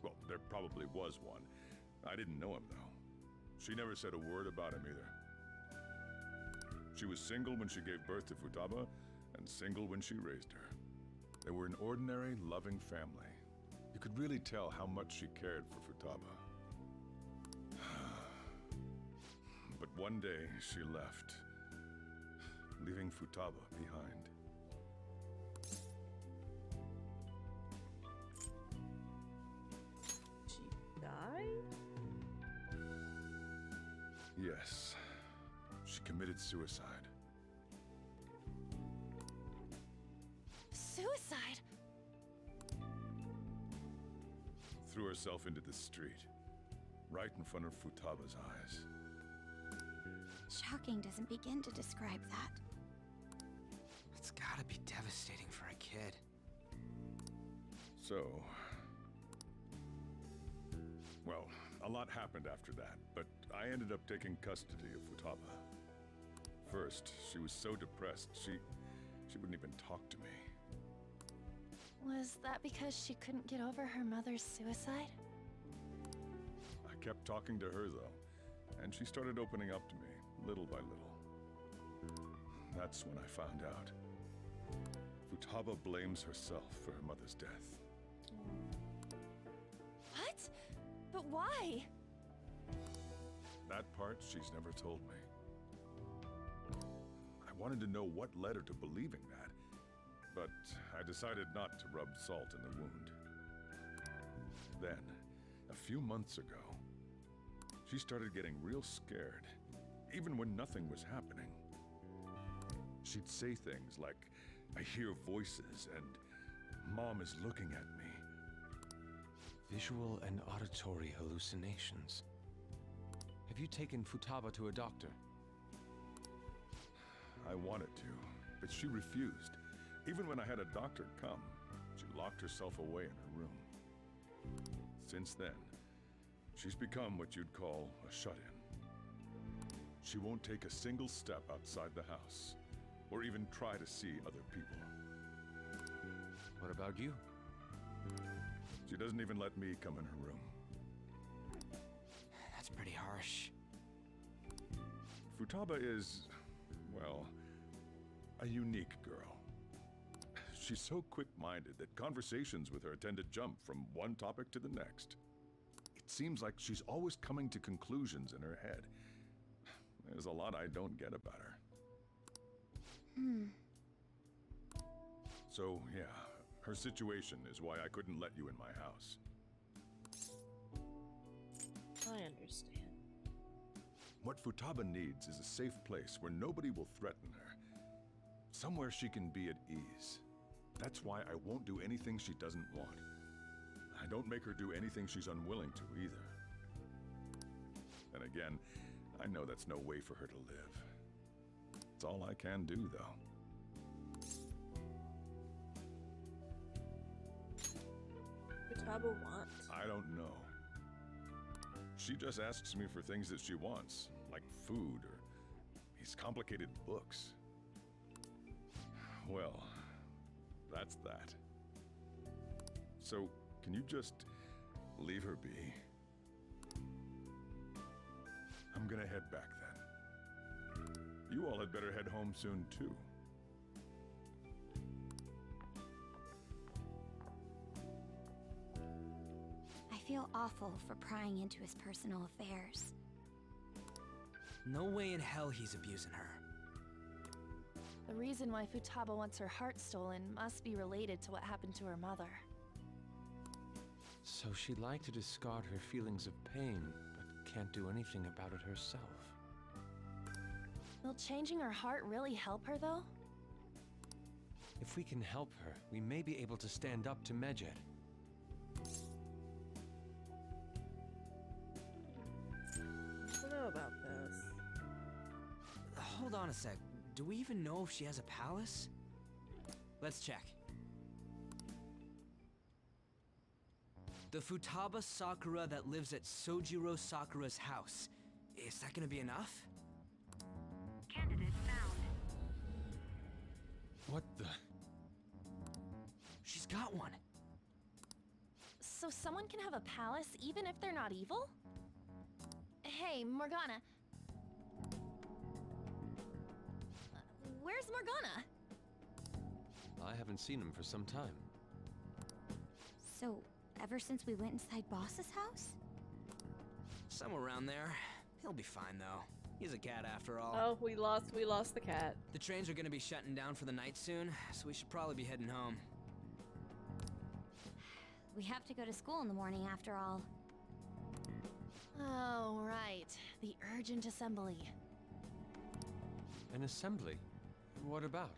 [SPEAKER 7] Well, there probably was one. I didn't know him, though. She never said a word about him either. She was single when she gave birth to Futaba, and single when she raised her. They were an ordinary, loving family. You could really tell how much she cared for Futaba. But one day, she left, leaving Futaba behind.
[SPEAKER 1] She died?
[SPEAKER 7] Yes. She committed suicide.
[SPEAKER 12] Suicide?
[SPEAKER 7] Threw herself into the street, right in front of Futaba's eyes.
[SPEAKER 5] Shocking doesn't begin to describe that.
[SPEAKER 3] It's gotta be devastating for a kid.
[SPEAKER 7] So... Well, a lot happened after that, but I ended up taking custody of Futaba. First, she was so depressed, she wouldn't even talk to me.
[SPEAKER 12] Was that because she couldn't get over her mother's suicide?
[SPEAKER 7] I kept talking to her, though, and she started opening up to me, little by little. That's when I found out. Futaba blames herself for her mother's death.
[SPEAKER 12] What? But why?
[SPEAKER 7] That part she's never told me. I wanted to know what led her to believing that, but I decided not to rub salt in the wound. Then, a few months ago, she started getting real scared, even when nothing was happening. She'd say things like, "I hear voices," and "Mom is looking at me."
[SPEAKER 6] Visual and auditory hallucinations. Have you taken Futaba to a doctor?
[SPEAKER 7] I wanted to, but she refused. Even when I had a doctor come, she locked herself away in her room. Since then, she's become what you'd call a shut-in. She won't take a single step outside the house. or even try to see other people.
[SPEAKER 6] What about you?
[SPEAKER 7] She doesn't even let me come in her room.
[SPEAKER 3] That's pretty harsh.
[SPEAKER 7] Futaba is, well, a unique girl. She's so quick-minded that conversations with her tend to jump from one topic to the next. It seems like she's always coming to conclusions in her head. There's a lot I don't get about her. So, yeah, her situation is why I couldn't let you in my house.
[SPEAKER 1] I understand.
[SPEAKER 7] What Futaba needs is a safe place where nobody will threaten her. Somewhere she can be at ease. That's why I won't do anything she doesn't want. I don't make her do anything she's unwilling to either. And again, I know that's no way for her to live. It's all I can do, though.
[SPEAKER 1] Futaba want?
[SPEAKER 7] I don't know. She just asks me for things that she wants, like food or these complicated books. Well, that's that. So, can you just leave her be? I'm gonna head back then. You all had better head home soon, too.
[SPEAKER 5] I feel awful for prying into his personal affairs.
[SPEAKER 3] No way in hell he's abusing her.
[SPEAKER 12] The reason why Futaba wants her heart stolen must be related to what happened to her mother.
[SPEAKER 6] So she'd like to discard her feelings of pain, but can't do anything about it herself.
[SPEAKER 12] Will changing her heart really help her, though?
[SPEAKER 6] If we can help her, we may be able to stand up to Medjed.
[SPEAKER 1] I don't know about this.
[SPEAKER 3] Hold on a sec. Do we even know if she has a palace? Let's check. The Futaba Sakura that lives at Sojiro Sakura's house. Is that gonna be enough?
[SPEAKER 2] Candidate found.
[SPEAKER 6] What the?
[SPEAKER 3] She's got one.
[SPEAKER 12] So someone can have a palace even if they're not evil? Hey, Morgana. Where's Morgana?
[SPEAKER 6] I haven't seen him for some time.
[SPEAKER 5] So, ever since we went inside Boss's house?
[SPEAKER 3] Somewhere around there. He'll be fine though. He's a cat after all.
[SPEAKER 1] Oh, we lost the cat.
[SPEAKER 3] The trains are gonna be shutting down for the night soon, so we should probably be heading home.
[SPEAKER 5] We have to go to school in the morning after all.
[SPEAKER 12] Oh, right. The urgent assembly.
[SPEAKER 6] An assembly? What about?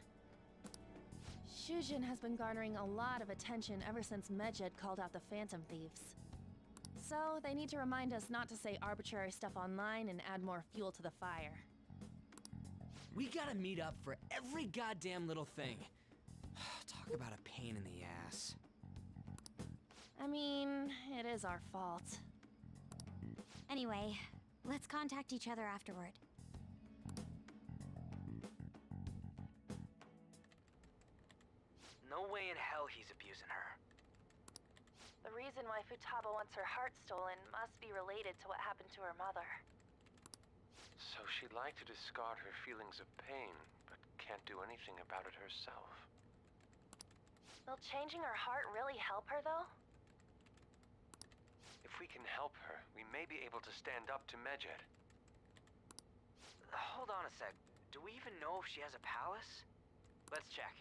[SPEAKER 12] Shujin has been garnering a lot of attention ever since Medjed called out the Phantom Thieves. So, they need to remind us not to say arbitrary stuff online and add more fuel to the fire.
[SPEAKER 3] We gotta meet up for every goddamn little thing. Talk about a pain in the ass.
[SPEAKER 12] I mean, it is our fault.
[SPEAKER 5] Anyway, let's contact each other afterward.
[SPEAKER 3] No way in hell he's abusing her.
[SPEAKER 12] The reason why Futaba wants her heart stolen must be related to what happened to her mother.
[SPEAKER 6] So she'd like to discard her feelings of pain, but can't do anything about it herself.
[SPEAKER 12] Will changing her heart really help her, though?
[SPEAKER 6] If we can help her, we may be able to stand up to Medjed.
[SPEAKER 3] Hold on a sec. Do we even know if she has a palace? Let's check.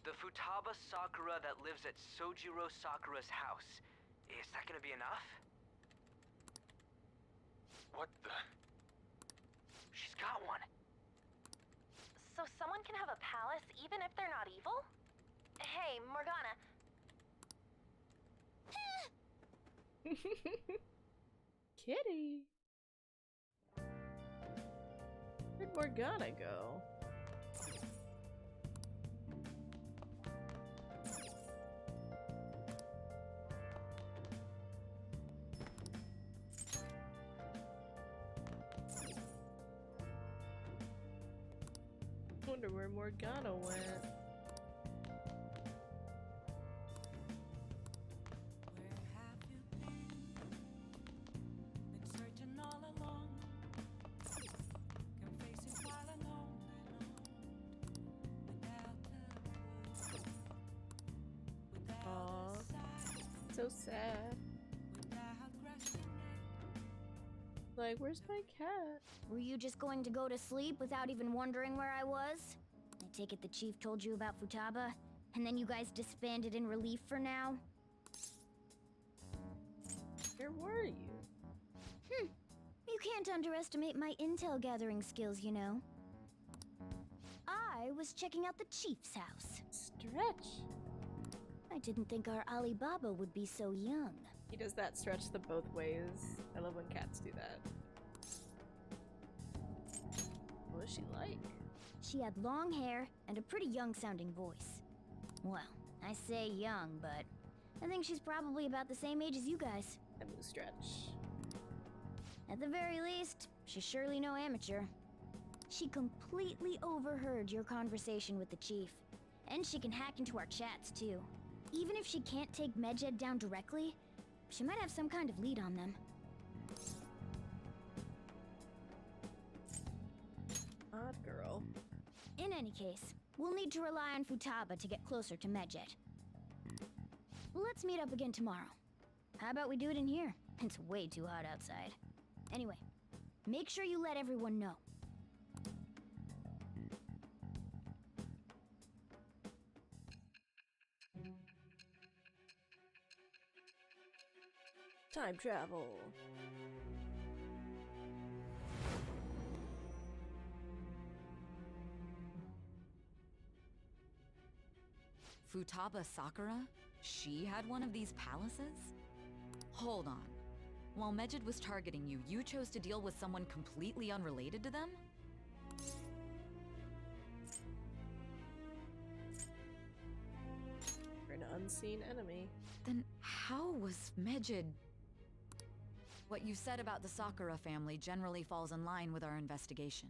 [SPEAKER 3] The Futaba Sakura that lives at Sojiro Sakura's house. Is that gonna be enough?
[SPEAKER 6] What the?
[SPEAKER 3] She's got one.
[SPEAKER 12] So someone can have a palace even if they're not evil? Hey, Morgana.
[SPEAKER 1] Kitty. Where'd Morgana go? Wonder where Morgana went. Aw, so sad. Like, where's my cat?
[SPEAKER 2] Were you just going to go to sleep without even wondering where I was? I take it the chief told you about Futaba, and then you guys disbanded in relief for now?
[SPEAKER 1] Where were you?
[SPEAKER 2] You can't underestimate my intel gathering skills, you know. I was checking out the chief's house.
[SPEAKER 1] Stretch.
[SPEAKER 2] I didn't think our Alibaba would be so young.
[SPEAKER 1] He does that stretch the both ways. I love when cats do that. What was she like?
[SPEAKER 2] She had long hair and a pretty young-sounding voice. Well, I say young, but I think she's probably about the same age as you guys.
[SPEAKER 1] I move stretch.
[SPEAKER 2] At the very least, she's surely no amateur. She completely overheard your conversation with the chief. And she can hack into our chats, too. Even if she can't take Medjed down directly, she might have some kind of lead on them.
[SPEAKER 1] Odd girl.
[SPEAKER 2] In any case, we'll need to rely on Futaba to get closer to Medjed. Let's meet up again tomorrow. How about we do it in here? It's way too hot outside. Anyway, make sure you let everyone know.
[SPEAKER 1] Time travel.
[SPEAKER 11] Futaba Sakura? She had one of these palaces? Hold on. While Medjed was targeting you, you chose to deal with someone completely unrelated to them?
[SPEAKER 1] You're an unseen enemy.
[SPEAKER 11] Then how was Medjed... What you said about the Sakura family generally falls in line with our investigation.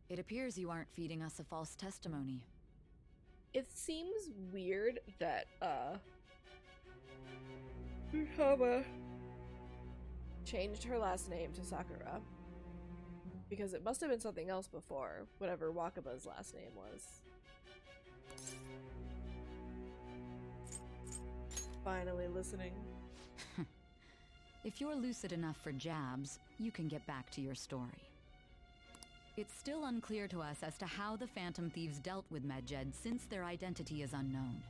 [SPEAKER 11] It appears you aren't feeding us a false testimony.
[SPEAKER 1] It seems weird that, Futaba changed her last name to Sakura. Because it must have been something else before, whatever Wakaba's last name was. Finally listening.
[SPEAKER 11] If you're lucid enough for jabs, you can get back to your story. It's still unclear to us as to how the Phantom Thieves dealt with Medjed since their identity is unknown.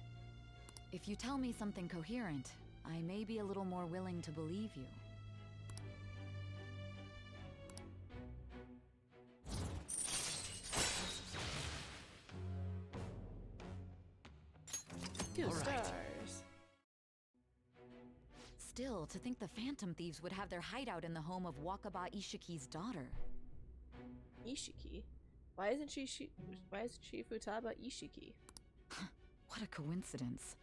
[SPEAKER 11] If you tell me something coherent, I may be a little more willing to believe you.
[SPEAKER 1] Two
[SPEAKER 11] All right.
[SPEAKER 1] stars.
[SPEAKER 11] Still, to think the Phantom Thieves would have their hideout in the home of Wakaba Ishiki's daughter.
[SPEAKER 1] Ishiki? Why isn't she Futaba Ishiki?
[SPEAKER 11] What a coincidence.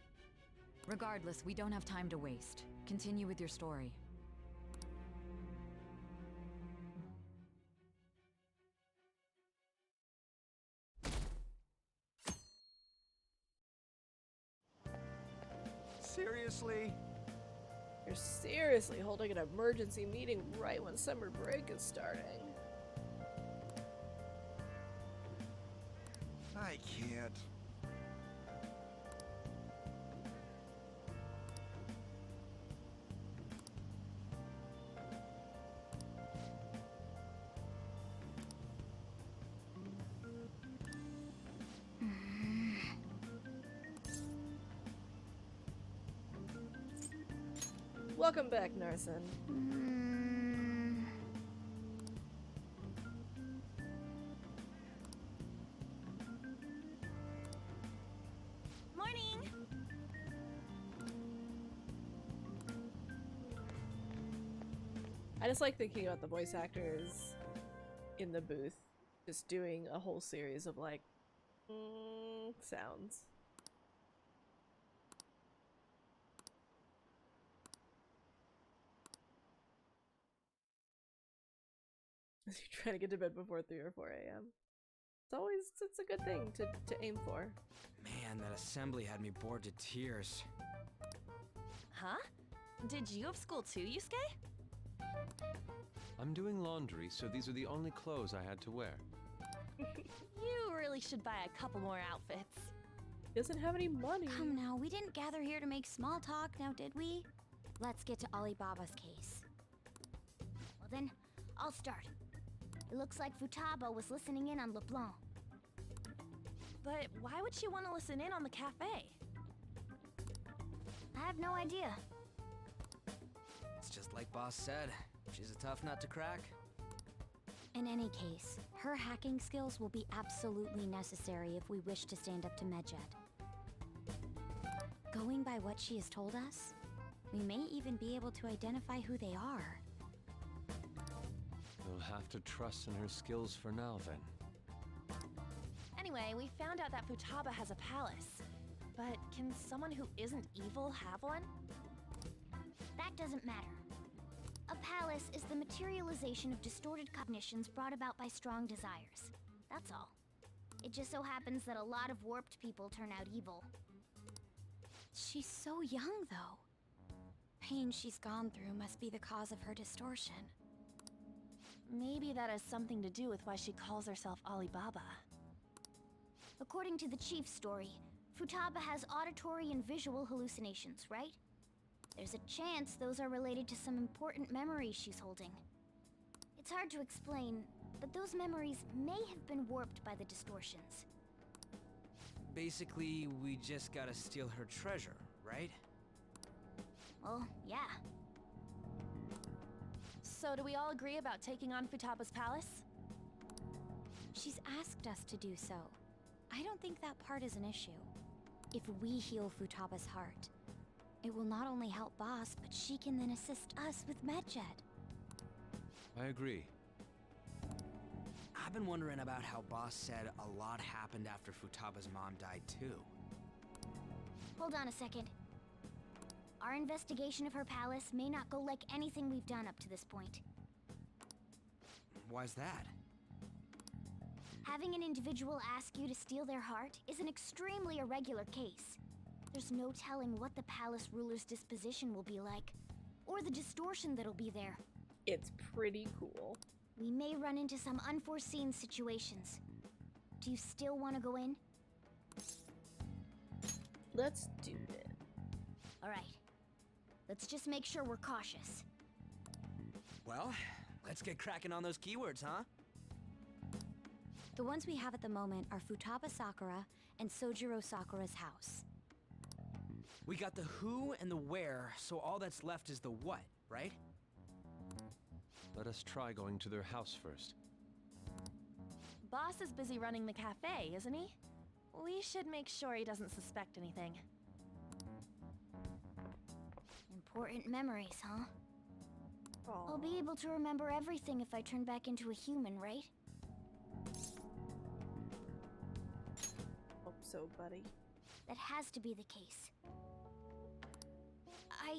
[SPEAKER 11] Regardless, we don't have time to waste. Continue with your story.
[SPEAKER 3] Seriously?
[SPEAKER 1] You're seriously holding an emergency meeting right when summer break is starting.
[SPEAKER 14] I can't.
[SPEAKER 1] Welcome back, Narson.
[SPEAKER 12] Morning!
[SPEAKER 1] I just like thinking about the voice actors in the booth just doing a whole series of like sounds. As you're trying to get to bed before 3 or 4 a.m. It's a good thing to aim for.
[SPEAKER 3] Man, that assembly had me bored to tears.
[SPEAKER 12] Huh? Did you have school too, Yusuke?
[SPEAKER 6] I'm doing laundry, so these are the only clothes I had to wear.
[SPEAKER 12] You really should buy a couple more outfits.
[SPEAKER 1] Doesn't have any money.
[SPEAKER 5] Come now, we didn't gather here to make small talk, now did we? Let's get to Alibaba's case.
[SPEAKER 2] Well then, I'll start. It looks like Futaba was listening in on LeBlanc.
[SPEAKER 12] But why would she want to listen in on the cafe?
[SPEAKER 2] I have no idea.
[SPEAKER 3] It's just like Boss said. She's a tough nut to crack.
[SPEAKER 5] In any case, her hacking skills will be absolutely necessary if we wish to stand up to Medjed. Going by what she has told us, we may even be able to identify who they are.
[SPEAKER 6] We'll have to trust in her skills for now, then.
[SPEAKER 12] Anyway, we found out that Futaba has a palace. But can someone who isn't evil have one?
[SPEAKER 2] That doesn't matter. A palace is the materialization of distorted cognitions brought about by strong desires. That's all. It just so happens that a lot of warped people turn out evil.
[SPEAKER 5] She's so young, though. Pain she's gone through must be the cause of her distortion.
[SPEAKER 12] Maybe that has something to do with why she calls herself Alibaba.
[SPEAKER 2] According to the chief's story, Futaba has auditory and visual hallucinations, right? There's a chance those are related to some important memories she's holding. It's hard to explain, but those memories may have been warped by the distortions.
[SPEAKER 3] Basically, we just gotta steal her treasure, right?
[SPEAKER 2] Well, yeah.
[SPEAKER 12] So do we all agree about taking on Futaba's palace?
[SPEAKER 5] She's asked us to do so. I don't think that part is an issue. If we heal Futaba's heart, it will not only help Boss, but she can then assist us with Medjed.
[SPEAKER 6] I agree.
[SPEAKER 3] I've been wondering about how Boss said a lot happened after Futaba's mom died too.
[SPEAKER 2] Hold on a second. Our investigation of her palace may not go like anything we've done up to this point.
[SPEAKER 3] Why's that?
[SPEAKER 2] Having an individual ask you to steal their heart is an extremely irregular case. There's no telling what the palace ruler's disposition will be like, or the distortion that'll be there.
[SPEAKER 1] It's pretty cool.
[SPEAKER 2] We may run into some unforeseen situations. Do you still want to go in?
[SPEAKER 1] Let's do it.
[SPEAKER 2] Alright. Let's just make sure we're cautious.
[SPEAKER 3] Well, let's get cracking on those keywords, huh?
[SPEAKER 5] The ones we have at the moment are Futaba Sakura and Sojiro Sakura's house.
[SPEAKER 3] We got the who and the where, so all that's left is the what, right?
[SPEAKER 6] Let us try going to their house first.
[SPEAKER 12] Boss is busy running the cafe, isn't he? We should make sure he doesn't suspect anything.
[SPEAKER 2] Important memories, huh?
[SPEAKER 1] Aww.
[SPEAKER 2] I'll be able to remember everything if I turn back into a human, right?
[SPEAKER 1] Hope so, buddy.
[SPEAKER 2] That has to be the case. I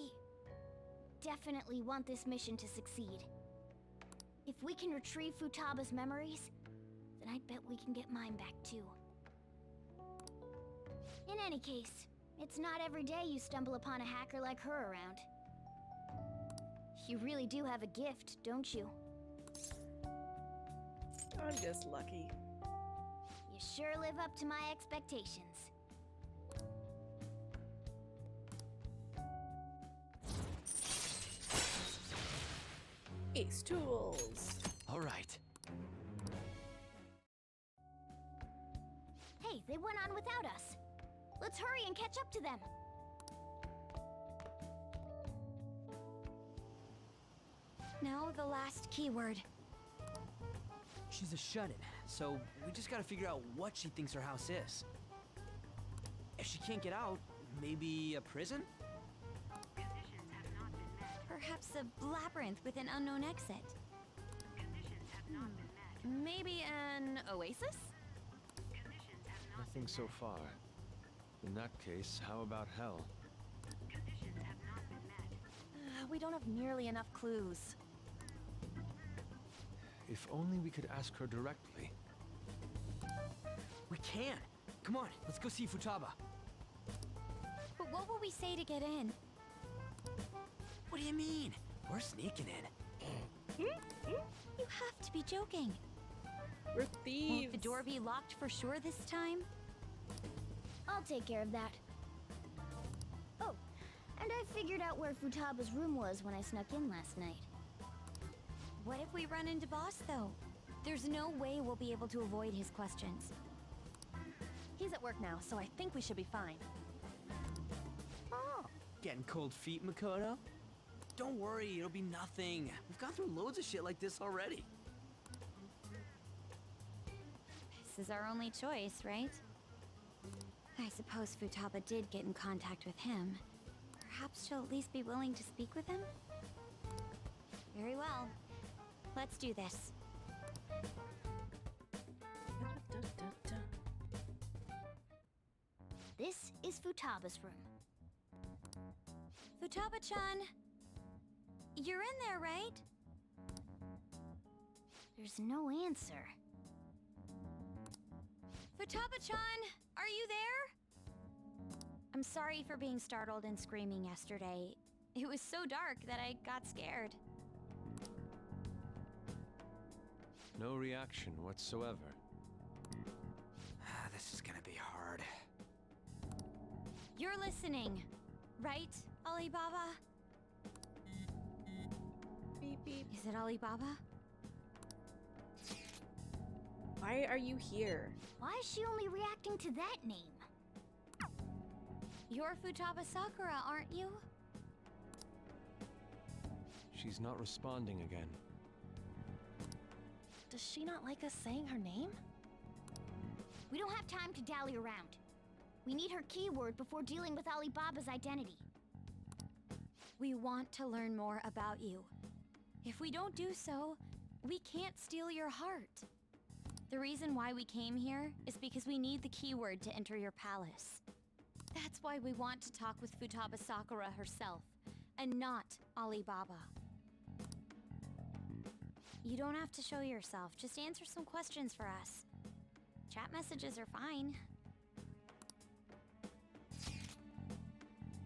[SPEAKER 2] definitely want this mission to succeed. If we can retrieve Futaba's memories, then I bet we can get mine back too. In any case, it's not every day you stumble upon a hacker like her around. You really do have a gift, don't you?
[SPEAKER 1] I'm just lucky.
[SPEAKER 2] You sure live up to my expectations.
[SPEAKER 1] Ace Tools.
[SPEAKER 3] All right.
[SPEAKER 2] Hey, they went on without us. Let's hurry and catch up to them.
[SPEAKER 5] Now the last keyword.
[SPEAKER 3] She's a shut-in, so we just gotta figure out what she thinks her house is. If she can't get out, maybe a prison?
[SPEAKER 5] Conditions have not been met. Perhaps a labyrinth with an unknown exit. Conditions have not been met.
[SPEAKER 12] Maybe an oasis?
[SPEAKER 5] Conditions have not
[SPEAKER 6] Nothing so far. In that case, how about hell?
[SPEAKER 5] Conditions have not been met.
[SPEAKER 12] We don't have nearly enough clues.
[SPEAKER 6] If only we could ask her directly.
[SPEAKER 3] We can. Come on, let's go see Futaba.
[SPEAKER 5] But what will we say to get in?
[SPEAKER 3] What do you mean? We're sneaking in.
[SPEAKER 5] You have to be joking.
[SPEAKER 1] We're thieves.
[SPEAKER 5] Won't the door be locked for sure this time?
[SPEAKER 2] I'll take care of that. Oh, and I figured out where Futaba's room was when I snuck in last night.
[SPEAKER 5] What if we run into Boss, though? There's no way we'll be able to avoid his questions.
[SPEAKER 12] He's at work now, so I think we should be fine.
[SPEAKER 5] Oh.
[SPEAKER 3] Getting cold feet, Makoto? Don't worry, it'll be nothing. We've gone through loads of shit like this already.
[SPEAKER 5] This is our only choice, right? I suppose Futaba did get in contact with him. Perhaps she'll at least be willing to speak with him? Very well. Let's do this.
[SPEAKER 2] This is Futaba's room.
[SPEAKER 5] Futaba-chan! You're in there, right?
[SPEAKER 2] There's no answer.
[SPEAKER 5] Futaba-chan! Are you there? I'm sorry for being startled and screaming yesterday. It was so dark that I got scared.
[SPEAKER 6] No reaction whatsoever.
[SPEAKER 3] This is gonna be hard.
[SPEAKER 5] You're listening, right, Alibaba?
[SPEAKER 1] Beep beep.
[SPEAKER 5] Is it Alibaba?
[SPEAKER 1] Why are you here?
[SPEAKER 2] Why is she only reacting to that name?
[SPEAKER 5] You're Futaba Sakura, aren't you?
[SPEAKER 6] She's not responding again.
[SPEAKER 12] Does she not like us saying her name?
[SPEAKER 2] We don't have time to dally around. We need her keyword before dealing with Alibaba's identity.
[SPEAKER 5] We want to learn more about you. If we don't do so, we can't steal your heart. The reason why we came here is because we need the keyword to enter your palace. That's why we want to talk with Futaba Sakura herself, and not Alibaba. You don't have to show yourself, just answer some questions for us. Chat messages are fine.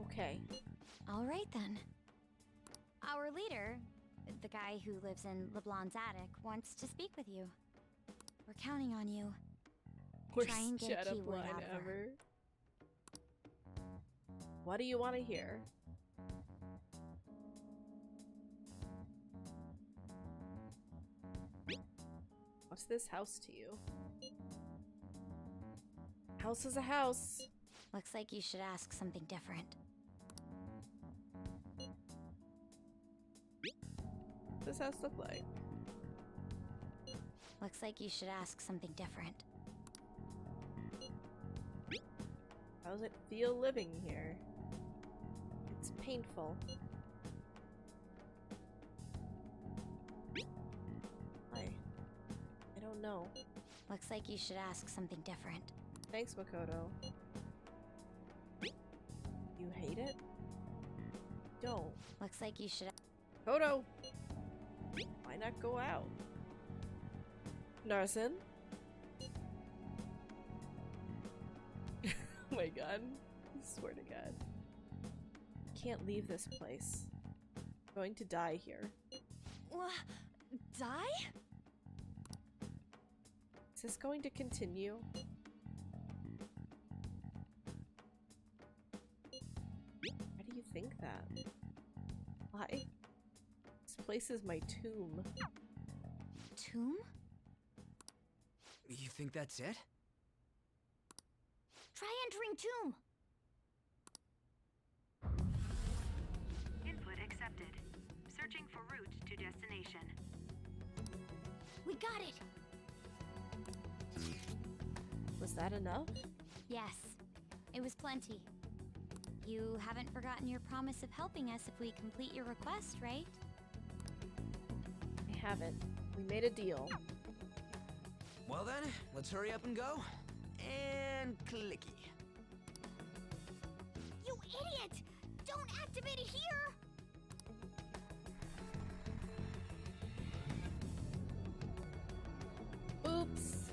[SPEAKER 1] Okay.
[SPEAKER 5] All right then. Our leader, the guy who lives in LeBlanc's attic, wants to speak with you. We're counting on you.
[SPEAKER 1] Worst
[SPEAKER 5] Try and get a
[SPEAKER 1] shut up
[SPEAKER 5] keyword
[SPEAKER 1] line
[SPEAKER 5] out of her.
[SPEAKER 1] ever. What do you want to hear? What's this house to you? House is a house.
[SPEAKER 5] Looks like you should ask something different.
[SPEAKER 1] What's this house look like?
[SPEAKER 5] Looks like you should ask something different.
[SPEAKER 1] How does it feel living here? It's painful. I don't know.
[SPEAKER 5] Looks like you should ask something different.
[SPEAKER 1] Thanks, Makoto. You hate it? Don't.
[SPEAKER 5] Looks like you should.
[SPEAKER 1] Kodo! Why not go out? Narsen? Oh my god. I swear to god. Can't leave this place. I'm going to die here.
[SPEAKER 12] Die?
[SPEAKER 1] Is this going to continue? Why do you think that? Why? This place is my tomb.
[SPEAKER 5] Tomb?
[SPEAKER 3] You think that's it?
[SPEAKER 2] Try entering tomb.
[SPEAKER 14] Input accepted. Searching for route to destination.
[SPEAKER 2] We got it.
[SPEAKER 1] Was that enough?
[SPEAKER 5] Yes, it was plenty. You haven't forgotten your promise of helping us if we complete your request, right?
[SPEAKER 1] I haven't. We made a deal.
[SPEAKER 3] Well then, let's hurry up and go. And clicky.
[SPEAKER 2] You idiot! Don't activate it here!
[SPEAKER 1] Oops.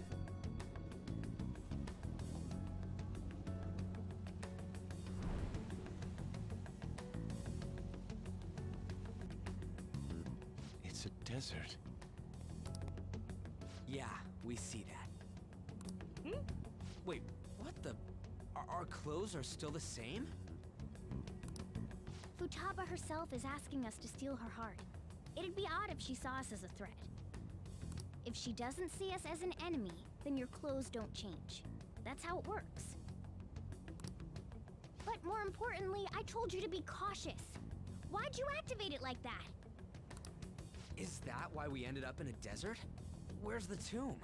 [SPEAKER 6] It's a desert.
[SPEAKER 3] Yeah, we see that. Wait, what the? Our clothes are still the same?
[SPEAKER 2] Futaba herself is asking us to steal her heart. It'd be odd if she saw us as a threat. If she doesn't see us as an enemy, then your clothes don't change. That's how it works. But more importantly, I told you to be cautious. Why'd you activate it like that?
[SPEAKER 3] Is that why we ended up in a desert? Where's the tomb?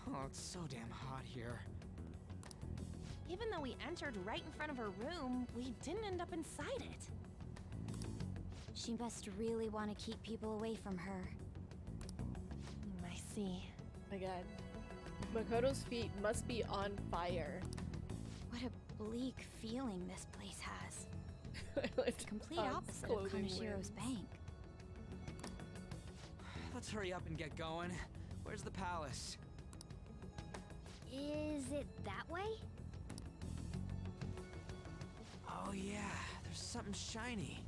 [SPEAKER 3] Oh, it's so damn hot here.
[SPEAKER 12] Even though we entered right in front of her room, we didn't end up inside it.
[SPEAKER 5] She must really want to keep people away from her.
[SPEAKER 12] I see.
[SPEAKER 1] My god. Makoto's feet must be on fire.
[SPEAKER 5] What a bleak feeling this place has.
[SPEAKER 1] It's
[SPEAKER 5] Complete opposite of Kanashiro's bank.
[SPEAKER 3] Let's hurry up and get going. Where's the palace?
[SPEAKER 2] Is it that way?
[SPEAKER 3] Oh yeah, there's something shiny.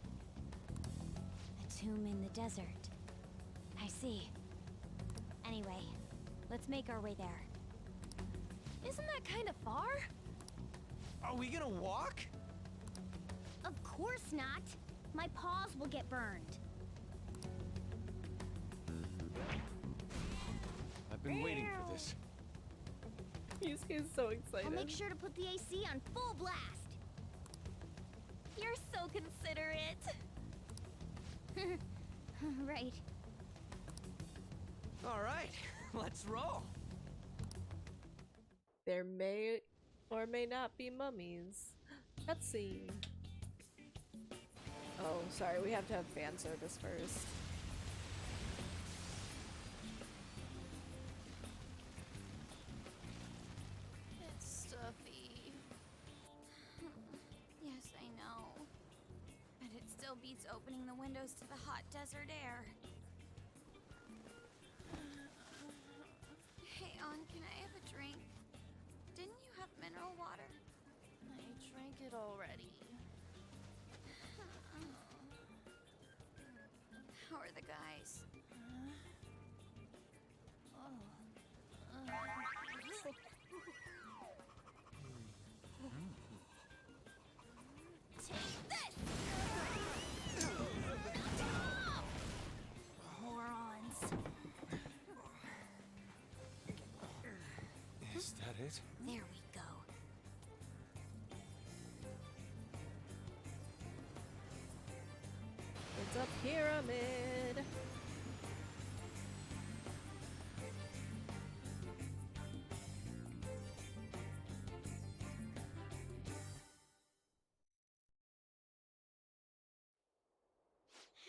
[SPEAKER 5] A tomb in the desert. I see. Anyway, let's make our way there.
[SPEAKER 12] Isn't that kind of far?
[SPEAKER 3] Are we gonna walk?
[SPEAKER 2] Of course not. My paws will get burned.
[SPEAKER 6] I've been waiting for this.
[SPEAKER 1] Yusuke's so excited.
[SPEAKER 2] I'll make sure to put the AC on full blast.
[SPEAKER 12] You're so considerate.
[SPEAKER 2] Right.
[SPEAKER 3] All right, let's roll.
[SPEAKER 1] There may or may not be mummies. Cutscene. Oh, sorry, we have to have fan service first.
[SPEAKER 5] It's stuffy. Yes, I know. But it still beats opening the windows to the hot desert air. Hey, On, can I have a drink? Didn't you have mineral water?
[SPEAKER 12] I drank it already.
[SPEAKER 5] How are the guys?
[SPEAKER 12] Take this! Morons.
[SPEAKER 6] Is that it?
[SPEAKER 5] There we go.
[SPEAKER 1] It's a pyramid.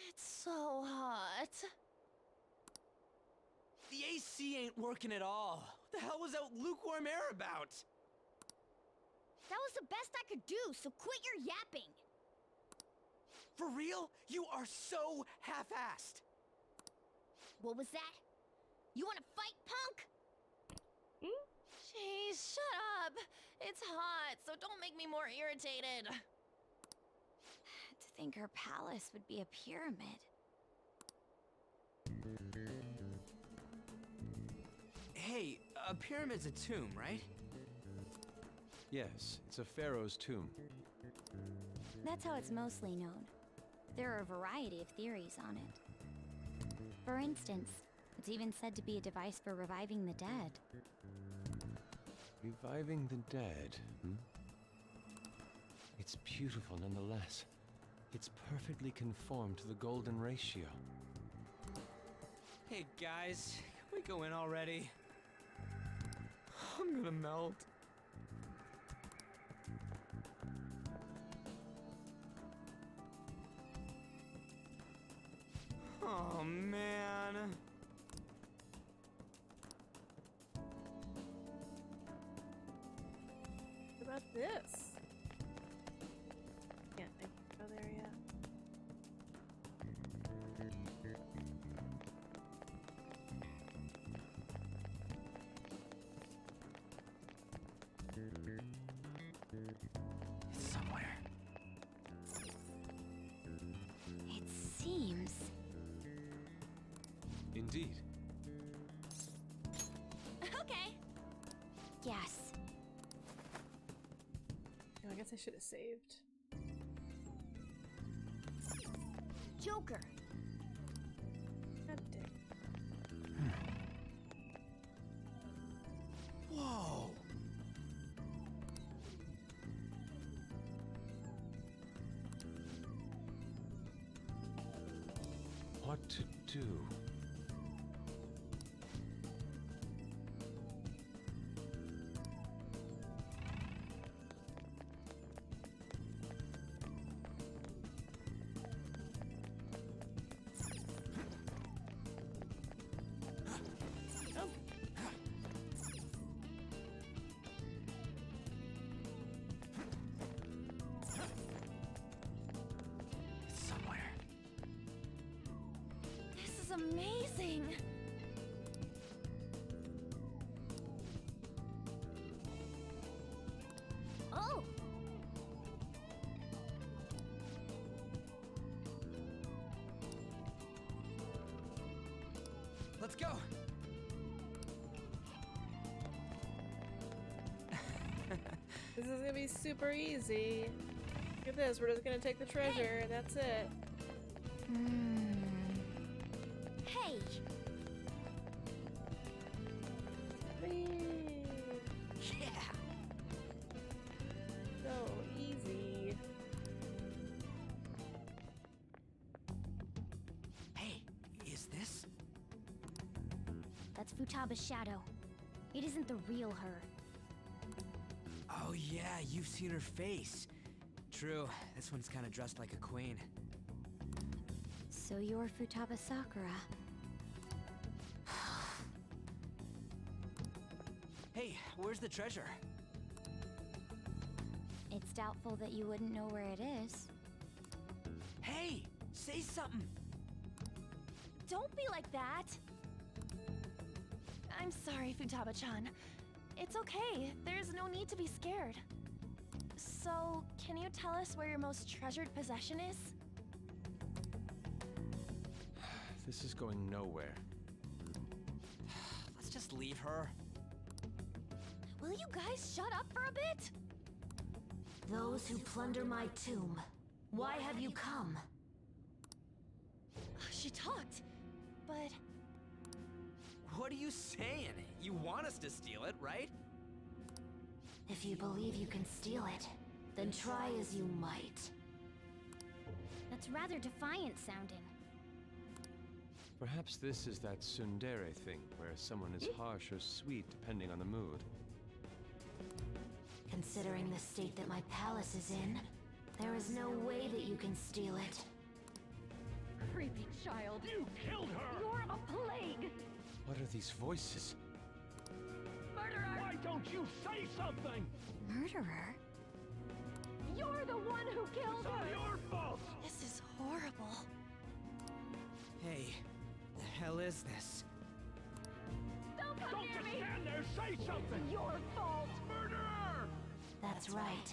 [SPEAKER 12] It's so hot.
[SPEAKER 3] The AC ain't working at all. What the hell was that lukewarm air about?
[SPEAKER 2] That was the best I could do, so quit your yapping.
[SPEAKER 3] For real? You are so half-assed.
[SPEAKER 2] What was that? You want to fight, punk?
[SPEAKER 12] Jeez, shut up. It's hot, so don't make me more irritated.
[SPEAKER 5] To think her palace would be a pyramid.
[SPEAKER 3] Hey, a pyramid's a tomb, right?
[SPEAKER 6] Yes, it's a pharaoh's tomb.
[SPEAKER 5] That's how it's mostly known. There are a variety of theories on it. For instance, it's even said to be a device for reviving the dead.
[SPEAKER 6] Reviving the dead, hmm? It's beautiful nonetheless. It's perfectly conformed to the golden ratio.
[SPEAKER 3] Hey guys, can we go in already? I'm gonna melt. Oh man.
[SPEAKER 1] What about this? Can't go there yet.
[SPEAKER 3] It's somewhere.
[SPEAKER 5] It seems
[SPEAKER 6] Indeed.
[SPEAKER 12] Okay.
[SPEAKER 5] Yes.
[SPEAKER 1] Oh, I guess I should have saved.
[SPEAKER 2] Joker.
[SPEAKER 1] God dang.
[SPEAKER 10] Whoa!
[SPEAKER 6] What to do?
[SPEAKER 3] It's somewhere.
[SPEAKER 12] This is amazing.
[SPEAKER 2] Oh!
[SPEAKER 3] Let's go.
[SPEAKER 1] This is gonna be super easy. Look at this, we're just gonna take the treasure, that's it.
[SPEAKER 2] Hey!
[SPEAKER 1] Whee!
[SPEAKER 3] Yeah.
[SPEAKER 1] So easy.
[SPEAKER 3] Hey, is this?
[SPEAKER 2] That's Futaba's shadow. It isn't the real her.
[SPEAKER 3] Oh yeah, you've seen her face. True, this one's kind of dressed like a queen.
[SPEAKER 5] So you're Futaba Sakura.
[SPEAKER 3] Hey, where's the treasure?
[SPEAKER 5] It's doubtful that you wouldn't know where it is.
[SPEAKER 3] Hey, say something.
[SPEAKER 12] Don't be like that. I'm sorry, Futaba-chan. It's okay. There's no need to be scared. So, can you tell us where your most treasured possession is?
[SPEAKER 6] This is going nowhere.
[SPEAKER 3] Let's just leave her.
[SPEAKER 12] Will you guys shut up for a bit?
[SPEAKER 15] Those who plunder my tomb, why have you come?
[SPEAKER 12] She talked, but...
[SPEAKER 3] What are you saying? You want us to steal it, right?
[SPEAKER 15] If you believe you can steal it, then try as you might.
[SPEAKER 2] That's rather defiant sounding.
[SPEAKER 6] Perhaps this is that tsundere thing, where someone is harsh or sweet depending on the mood.
[SPEAKER 15] Considering the state that my palace is in, there is no way that you can steal it.
[SPEAKER 14] Creepy child.
[SPEAKER 16] You killed her!
[SPEAKER 14] You're a plague!
[SPEAKER 6] What are these voices?
[SPEAKER 14] Murderer!
[SPEAKER 16] Why don't you say something?
[SPEAKER 5] Murderer?
[SPEAKER 14] You're the one who killed
[SPEAKER 16] It's all
[SPEAKER 14] her!
[SPEAKER 16] your fault!
[SPEAKER 12] This is horrible.
[SPEAKER 3] Hey, the hell is this?
[SPEAKER 14] Don't come
[SPEAKER 16] Don't
[SPEAKER 14] near
[SPEAKER 16] just
[SPEAKER 14] me!
[SPEAKER 16] stand there, say something!
[SPEAKER 14] It's your fault!
[SPEAKER 16] Murderer!
[SPEAKER 15] That's right.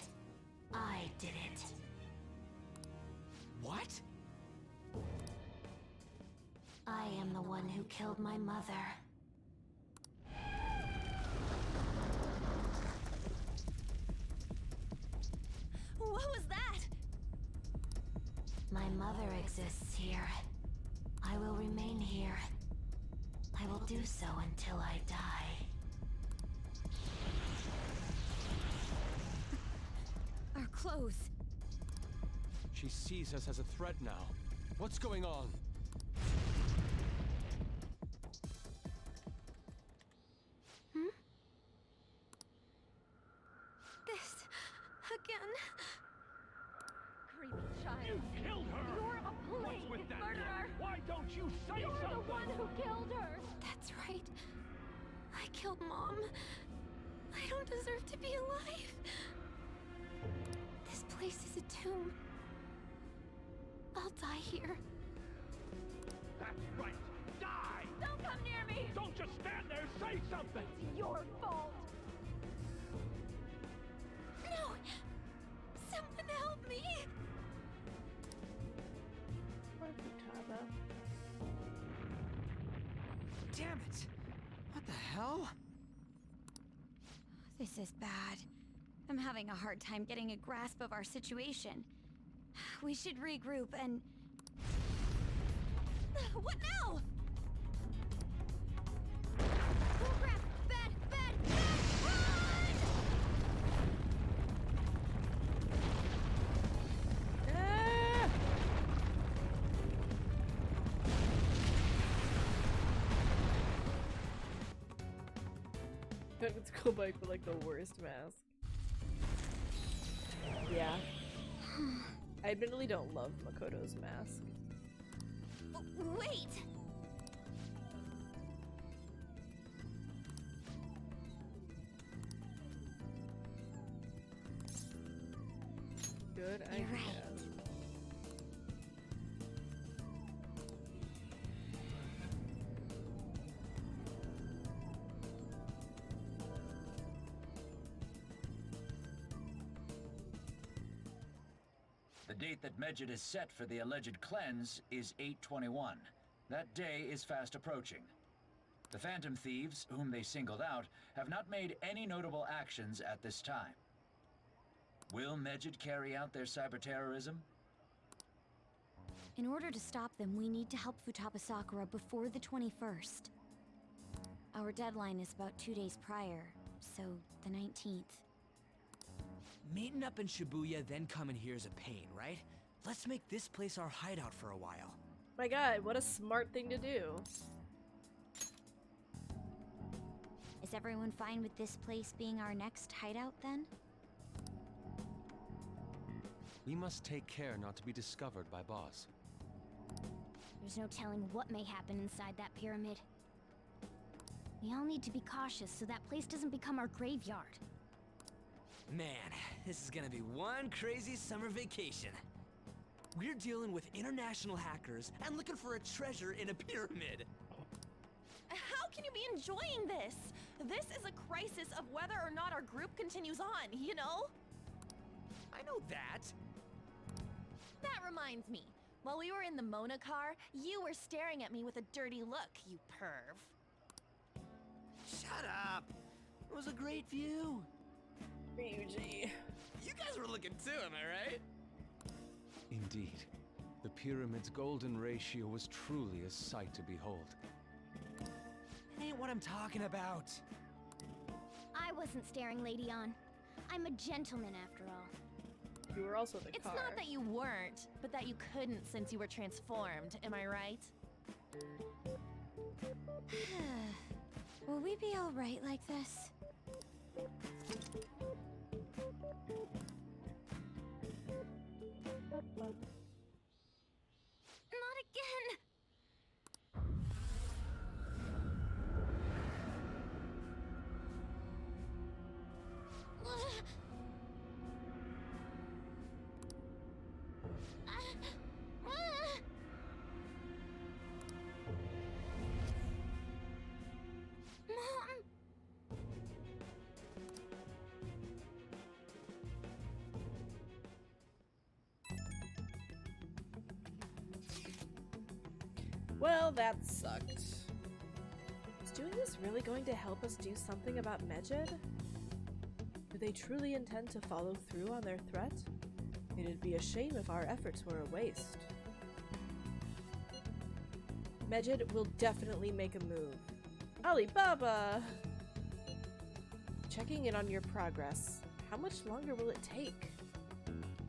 [SPEAKER 15] I did it.
[SPEAKER 3] What?
[SPEAKER 15] I am the one who killed my mother.
[SPEAKER 12] What was that?
[SPEAKER 15] My mother exists here. I will remain here. I will do so until I die.
[SPEAKER 5] Our clothes.
[SPEAKER 6] She sees us as a threat now. What's going on?
[SPEAKER 5] This... again.
[SPEAKER 14] Creepy child.
[SPEAKER 16] You killed her!
[SPEAKER 14] You're a plague!
[SPEAKER 16] What's with that
[SPEAKER 14] Murderer!
[SPEAKER 16] look? Why don't you say
[SPEAKER 14] You're
[SPEAKER 16] something?
[SPEAKER 14] the one who killed her!
[SPEAKER 5] That's right. I killed Mom. I don't deserve to be alive. This place is a tomb. I'll die here.
[SPEAKER 16] That's right. Die!
[SPEAKER 14] Don't come near me!
[SPEAKER 16] Don't just stand there, say something!
[SPEAKER 14] It's your fault!
[SPEAKER 5] No! Someone help me!
[SPEAKER 1] Poor Futaba.
[SPEAKER 3] all?
[SPEAKER 5] This is bad. I'm having a hard time getting a grasp of our situation. We should regroup and...
[SPEAKER 12] What now?
[SPEAKER 2] Oh crap! Bad! Bad! Bad! Run!
[SPEAKER 1] Ah! Let's go back with like the worst mask. Yeah. I admittedly don't love Makoto's mask.
[SPEAKER 12] Wait!
[SPEAKER 1] Good idea.
[SPEAKER 2] You're right.
[SPEAKER 17] The date that Medjed has set for the alleged cleanse is 8/21. That day is fast approaching. The Phantom Thieves, whom they singled out, have not made any notable actions at this time. Will Medjed carry out their cyber terrorism?
[SPEAKER 5] In order to stop them, we need to help Futaba Sakura before the 21st. Our deadline is about 2 days prior, so the 19th.
[SPEAKER 3] Meeting up in Shibuya, then coming here is a pain, right? Let's make this place our hideout for a while.
[SPEAKER 1] My god, what a smart thing to do.
[SPEAKER 5] Is everyone fine with this place being our next hideout then?
[SPEAKER 6] We must take care not to be discovered by Boss.
[SPEAKER 2] There's no telling what may happen inside that pyramid. We all need to be cautious so that place doesn't become our graveyard.
[SPEAKER 3] Man, this is gonna be one crazy summer vacation. We're dealing with international hackers and looking for a treasure in a pyramid.
[SPEAKER 12] How can you be enjoying this? This is a crisis of whether or not our group continues on, you know?
[SPEAKER 3] I know that.
[SPEAKER 12] That reminds me. While we were in the Mona car, you were staring at me with a dirty look, you perv.
[SPEAKER 3] Shut up. It was a great view.
[SPEAKER 1] Ryuji.
[SPEAKER 3] You guys were looking too, am I right?
[SPEAKER 6] Indeed. The pyramid's golden ratio was truly a sight to behold.
[SPEAKER 3] Ain't what I'm talking about.
[SPEAKER 2] I wasn't staring Lady On. I'm a gentleman after all.
[SPEAKER 1] You were also the
[SPEAKER 12] It's
[SPEAKER 1] car.
[SPEAKER 12] not that you weren't, but that you couldn't since you were transformed, am I right?
[SPEAKER 5] Will we be alright like this?
[SPEAKER 2] Not again! Mom!
[SPEAKER 1] Well, that sucked. Is doing this really going to help us do something about Medjed? Do they truly intend to follow through on their threat? It'd be a shame if our efforts were a waste. Medjed will definitely make a move. Alibaba! Checking in on your progress. How much longer will it take?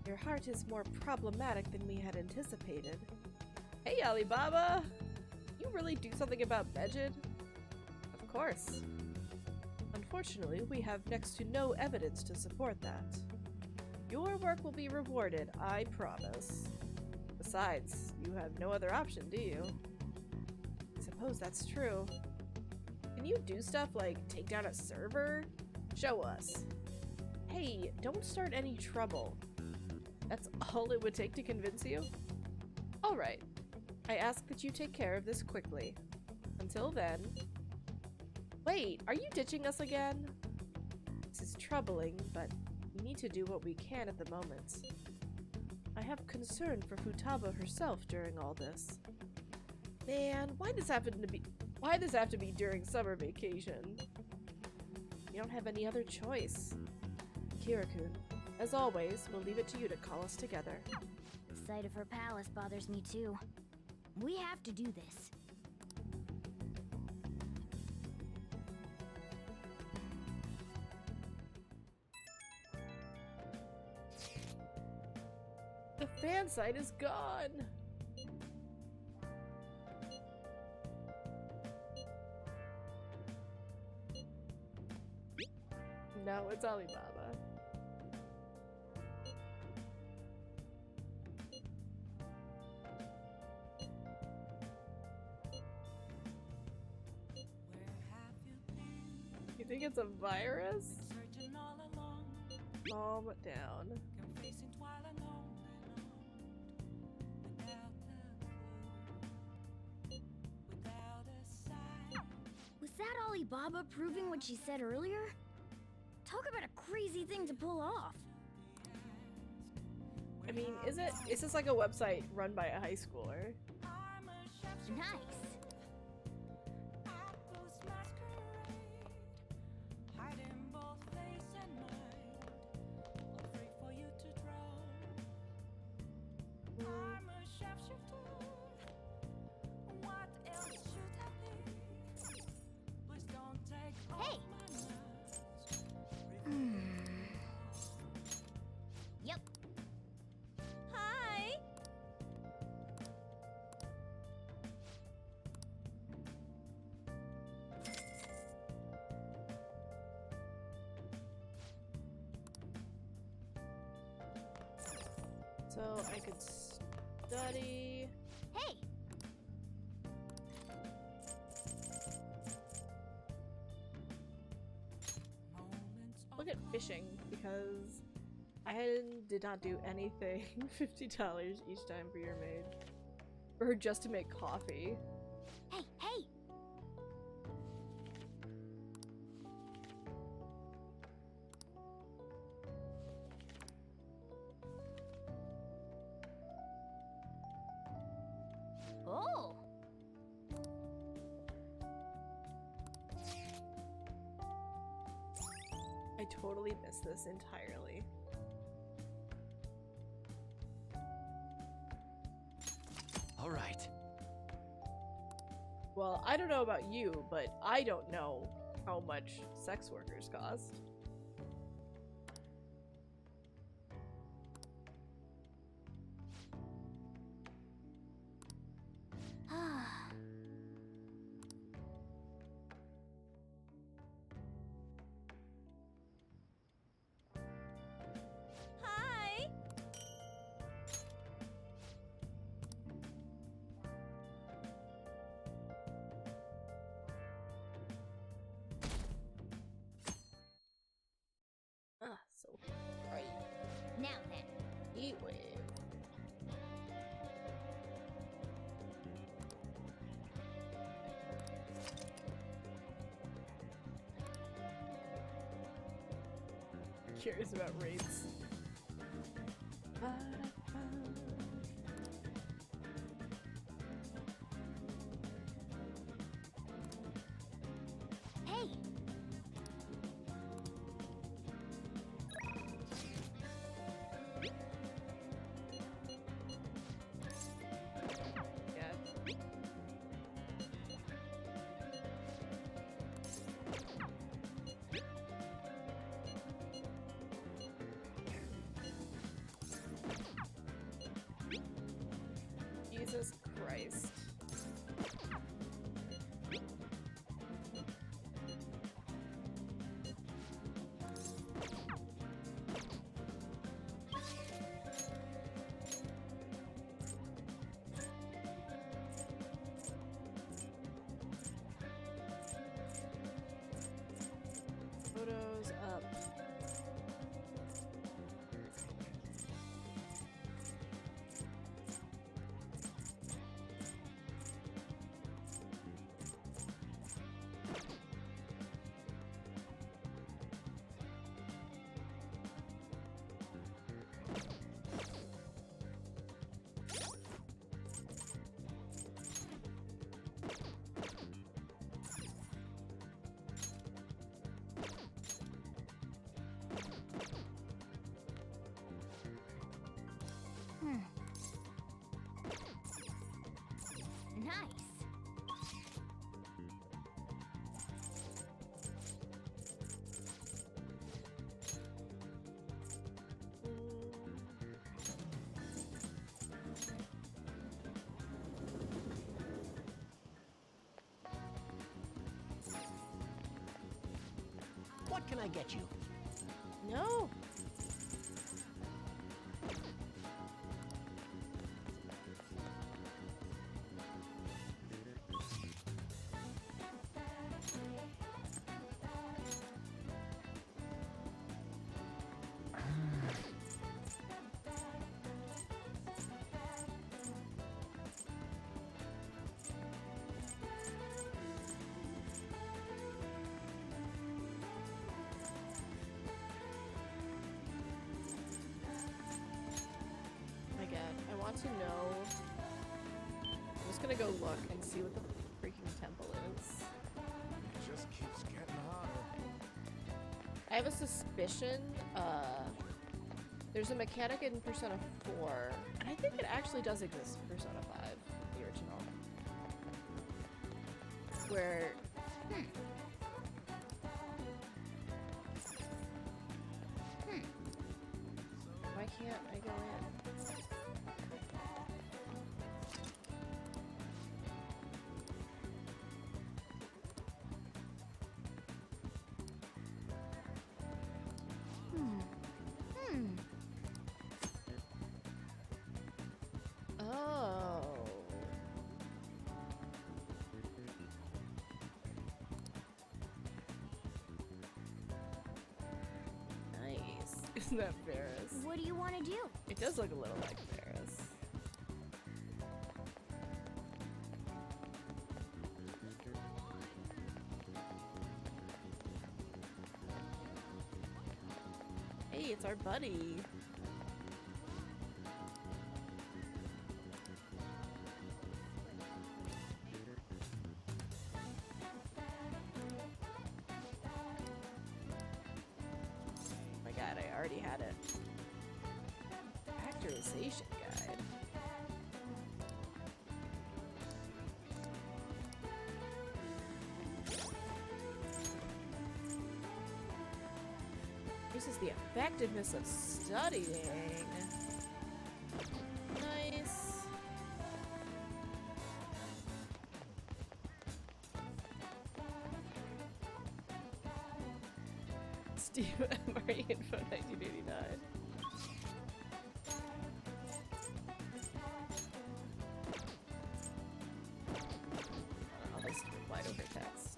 [SPEAKER 1] Your heart is more problematic than we had anticipated. Hey, Alibaba! You really do something about Medjed? Of course. Unfortunately, we have next to no evidence to support that. Your work will be rewarded, I promise. Besides, you have no other option, do you? I suppose that's true. Can you do stuff like take down a server? Show us. Hey, don't start any trouble. That's all it would take to convince you? Alright. I ask that you take care of this quickly. Until then... Wait, are you ditching us again? This is troubling, but we need to do what we can at the moment. I have concern for Futaba herself during all this. Man, why does happen to be- Why'd this have to be during summer vacation? You don't have any other choice. Kira-kun, as always, we'll leave it to you to call us together.
[SPEAKER 2] The sight of her palace bothers me too. We have to do this.
[SPEAKER 1] The fan site is gone! No, it's Alibaba. You think it's a virus? Calm down.
[SPEAKER 2] Was that Alibaba proving what she said earlier? Talk about a crazy thing to pull off.
[SPEAKER 1] I mean, is this like a website run by a high schooler?
[SPEAKER 2] Nice. Hey. Yep.
[SPEAKER 12] Hi.
[SPEAKER 1] So I could study.
[SPEAKER 2] Hey.
[SPEAKER 1] Look at fishing, because did not do anything. $50 each time for your maid. For her just to make coffee.
[SPEAKER 2] Hey, hey! Oh!
[SPEAKER 1] I totally missed this entirely.
[SPEAKER 13] All right.
[SPEAKER 1] Well, I don't know about you, but I don't know how much sex workers cost.
[SPEAKER 12] Hi.
[SPEAKER 1] Ah, so bright.
[SPEAKER 2] Now then.
[SPEAKER 1] Heat wave. Curious about rates.
[SPEAKER 2] Hey!
[SPEAKER 1] Yeah. Jesus Christ. Photos up.
[SPEAKER 2] Nice.
[SPEAKER 18] What can I get you?
[SPEAKER 1] No. I want to know. I'm just gonna go look and see what the freaking temple is.
[SPEAKER 19] It just keeps getting hotter.
[SPEAKER 1] I have a suspicion. There's a mechanic in Persona 4, and I think it actually does exist in Persona 5, the original, where. Why can't I go in? Oh. Nice. Isn't that Ferris?
[SPEAKER 2] What do you want to do?
[SPEAKER 1] It does look a little like Ferris. Hey, it's our buddy. My god, I already had it. Factorization guide. This is the effectiveness of studying. Nice. Steve Emery Info 1989. I'll just reply over text.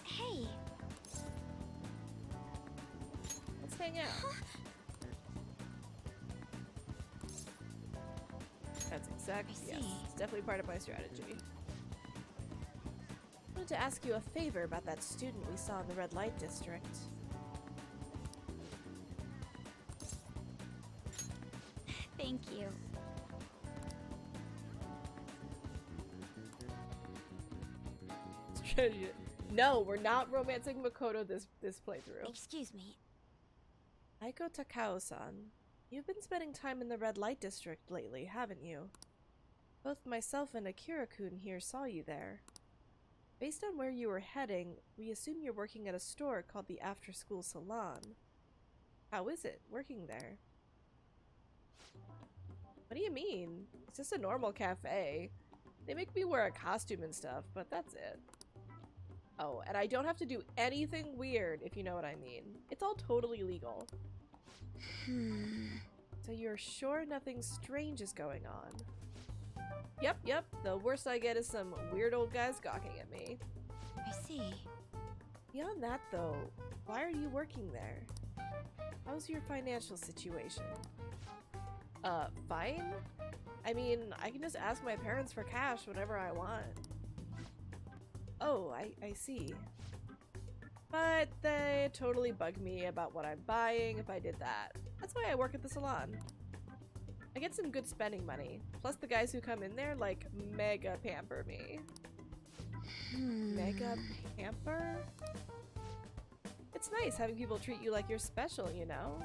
[SPEAKER 2] Hey.
[SPEAKER 1] Let's hang out. That's exactly, yes. It's definitely part of my strategy. I wanted to ask you a favor about that student we saw in the red light district.
[SPEAKER 2] Thank you.
[SPEAKER 1] Strategy. No, we're not romancing Makoto this playthrough.
[SPEAKER 2] Excuse me.
[SPEAKER 1] Aiko Takao-san, you've been spending time in the red light district lately, haven't you? Both myself and Akira-kun here saw you there. Based on where you were heading, we assume you're working at a store called the After School Salon. How is it, working there? What do you mean? It's just a normal cafe. They make me wear a costume and stuff, but that's it. Oh, and I don't have to do anything weird, if you know what I mean. It's all totally legal. So you're sure nothing strange is going on? Yep. The worst I get is some weird old guys gawking at me.
[SPEAKER 5] I see.
[SPEAKER 1] Beyond that, though, why are you working there? How's your financial situation? Fine? I mean, I can just ask my parents for cash whenever I want. Oh, I see. But they totally bug me about what I'm buying if I did that. That's why I work at the salon. I get some good spending money. Plus the guys who come in there, like, mega pamper me. Mega pamper? It's nice having people treat you like you're special, you know?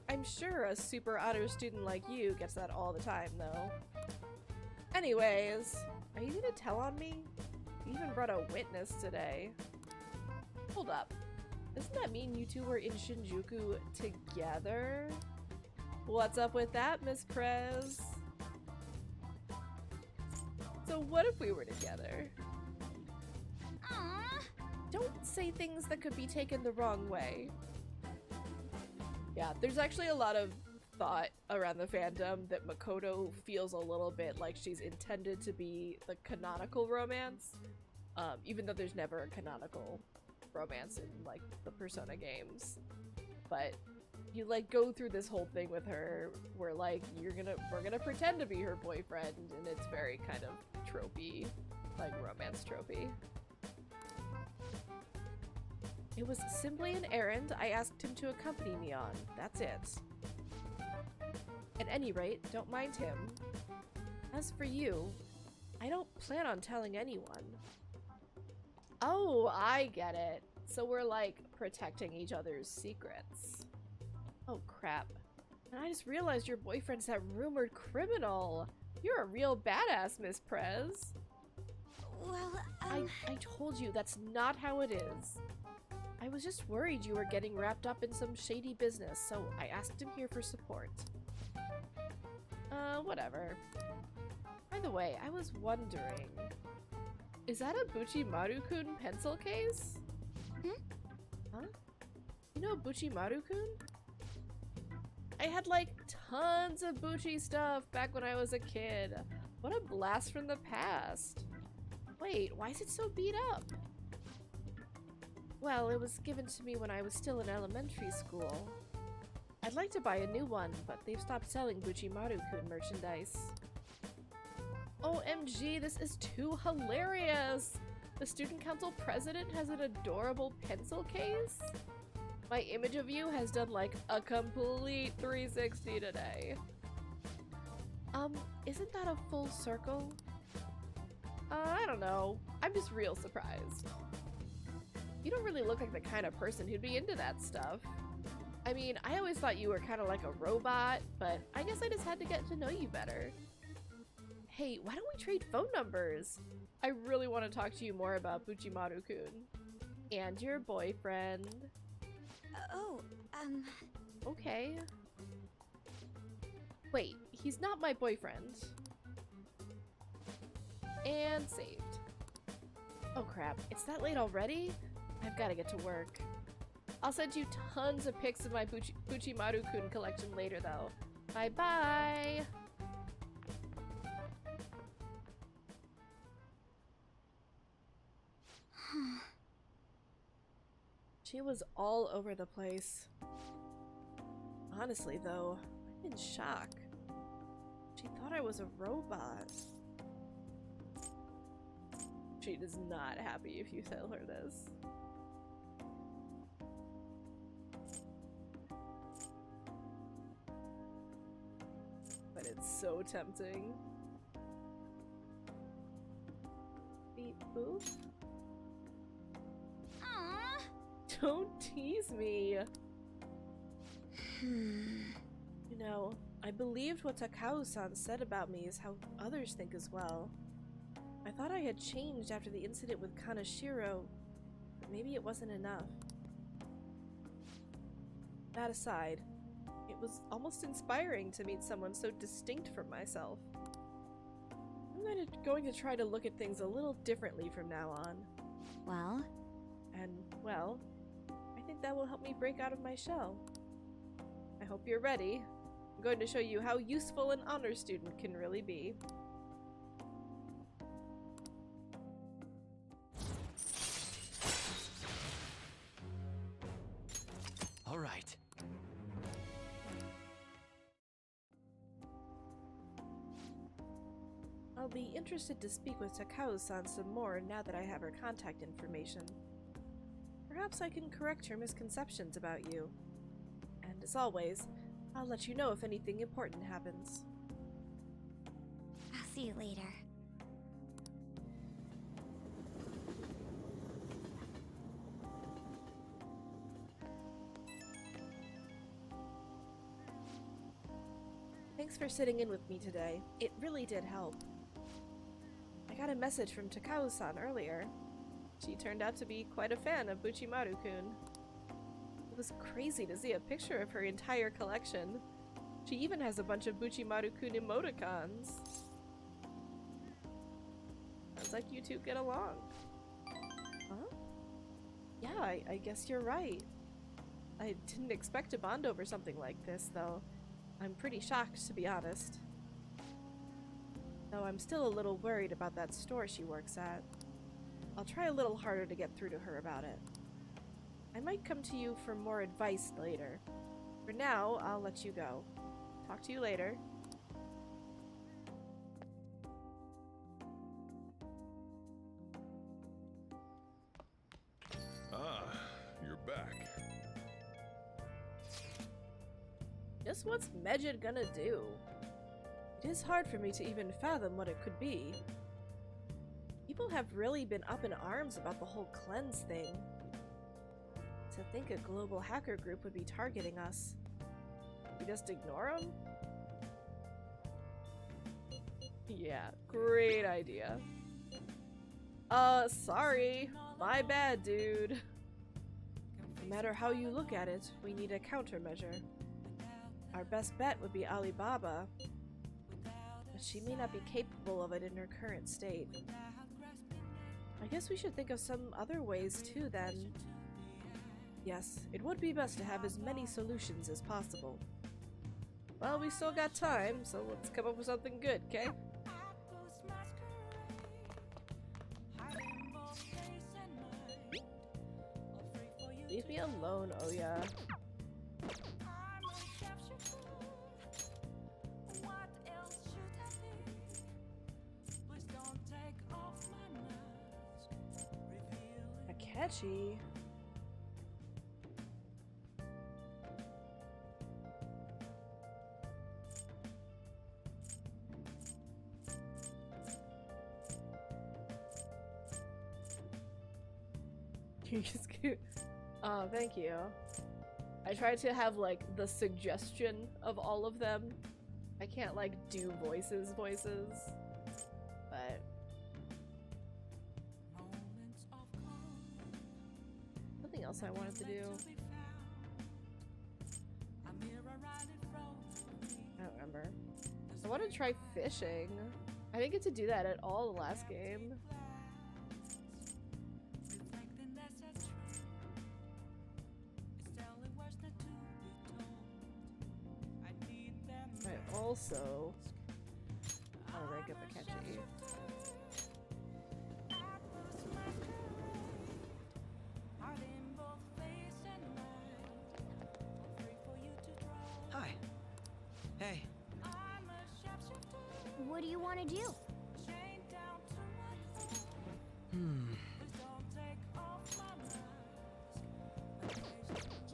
[SPEAKER 1] I'm sure a super honor student like you gets that all the time, though. Anyways, are you gonna tell on me? You even brought a witness today. Hold up. Doesn't that mean you two were in Shinjuku together? What's up with that, Miss Prez? So what if we were together? Don't say things that could be taken the wrong way. Yeah, there's actually a lot of thought around the fandom that Makoto feels a little bit like she's intended to be the canonical romance, even though there's never a canonical romance in like the Persona games. But you like go through this whole thing with her where like we're gonna pretend to be her boyfriend, and it's very kind of tropey, like romance tropey. It was simply an errand I asked him to accompany me on. That's it. At any rate, don't mind him. As for you, I don't plan on telling anyone. Oh, I get it. So we're like protecting each other's secrets. Oh crap. And I just realized your boyfriend's that rumored criminal. You're a real badass, Miss Prez.
[SPEAKER 5] Well,
[SPEAKER 1] I told you that's not how it is. I was just worried you were getting wrapped up in some shady business, so I asked him here for support. Whatever. By the way, I was wondering, is that a Buchimaru-kun pencil case? Huh? You know Buchimaru-kun? I had like tons of Buchi stuff back when I was a kid. What a blast from the past. Wait, why is it so beat up? Well, it was given to me when I was still in elementary school. I'd like to buy a new one, but they've stopped selling Buchimaru-kun merchandise. OMG, this is too hilarious! The student council president has an adorable pencil case? My image of you has done like a complete 360 today. Isn't that a full circle? I don't know. I'm just real surprised. You don't really look like the kind of person who'd be into that stuff. I mean, I always thought you were kind of like a robot, but I guess I just had to get to know you better. Hey, why don't we trade phone numbers? I really want to talk to you more about Buchimaru-kun. And your boyfriend. Okay. Wait, he's not my boyfriend. And saved. Oh crap, it's that late already? I've got to get to work. I'll send you tons of pics of my Buchimaru-kun collection later though. Bye bye! She was all over the place. Honestly though, I'm in shock. She thought I was a robot. She is not happy if you tell her this. But it's so tempting. Beep boop. Don't tease me. You know, I believed what Takao-san said about me is how others think as well. I thought I had changed after the incident with Kaneshiro, but maybe it wasn't enough. That aside, it was almost inspiring to meet someone so distinct from myself. I'm going to try to look at things a little differently from now on.
[SPEAKER 5] Well?
[SPEAKER 1] And, well, I think that will help me break out of my shell. I hope you're ready. I'm going to show you how useful an honor student can really be.
[SPEAKER 3] All right.
[SPEAKER 1] I'll be interested to speak with Takao-san some more now that I have her contact information. Perhaps I can correct her misconceptions about you. And as always, I'll let you know if anything important happens.
[SPEAKER 2] I'll see you later.
[SPEAKER 1] Thanks for sitting in with me today. It really did help. I got a message from Takao-san earlier. She turned out to be quite a fan of Buchimaru-kun. It was crazy to see a picture of her entire collection. She even has a bunch of Buchimaru-kun emoticons. Sounds like you two get along. Huh? Yeah, I guess you're right. I didn't expect to bond over something like this, though. I'm pretty shocked, to be honest. Though I'm still a little worried about that store she works at. I'll try a little harder to get through to her about it. I might come to you for more advice later. For now, I'll let you go. Talk to you later.
[SPEAKER 7] Ah, you're back.
[SPEAKER 1] Just what's Medjed gonna do? It is hard for me to even fathom what it could be. People have really been up in arms about the whole cleanse thing. To think a global hacker group would be targeting us. We just ignore them? Yeah, great idea. Sorry. My bad, dude. No matter how you look at it, we need a countermeasure. Our best bet would be Alibaba, but she may not be capable of it in her current state. I guess we should think of some other ways too, then. Yes, it would be best to have as many solutions as possible. Well, we still got time, so let's come up with something good, okay? Leave me alone, oh yeah. Catchy. You're just cute. Oh, thank you. I tried to have like the suggestion of all of them. I can't like do voices, but something else I wanted to do. I don't remember. I want to try fishing. I didn't get to do that at all the last game. I also want to rank up Akechi.
[SPEAKER 13] Hi. Hey.
[SPEAKER 2] What do you want to do?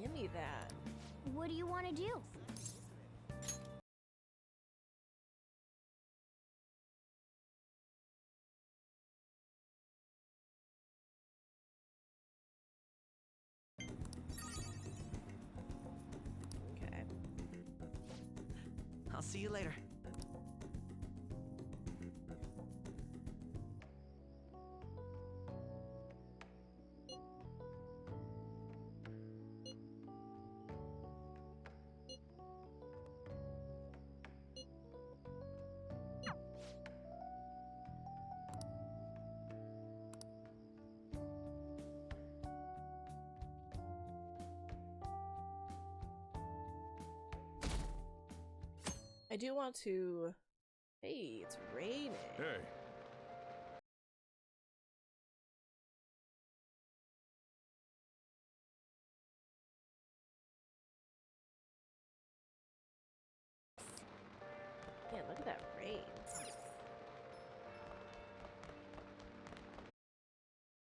[SPEAKER 1] Give me that.
[SPEAKER 2] What do you want to do?
[SPEAKER 1] Okay.
[SPEAKER 13] I'll see you later.
[SPEAKER 1] I do want to... Hey, it's raining.
[SPEAKER 7] Hey,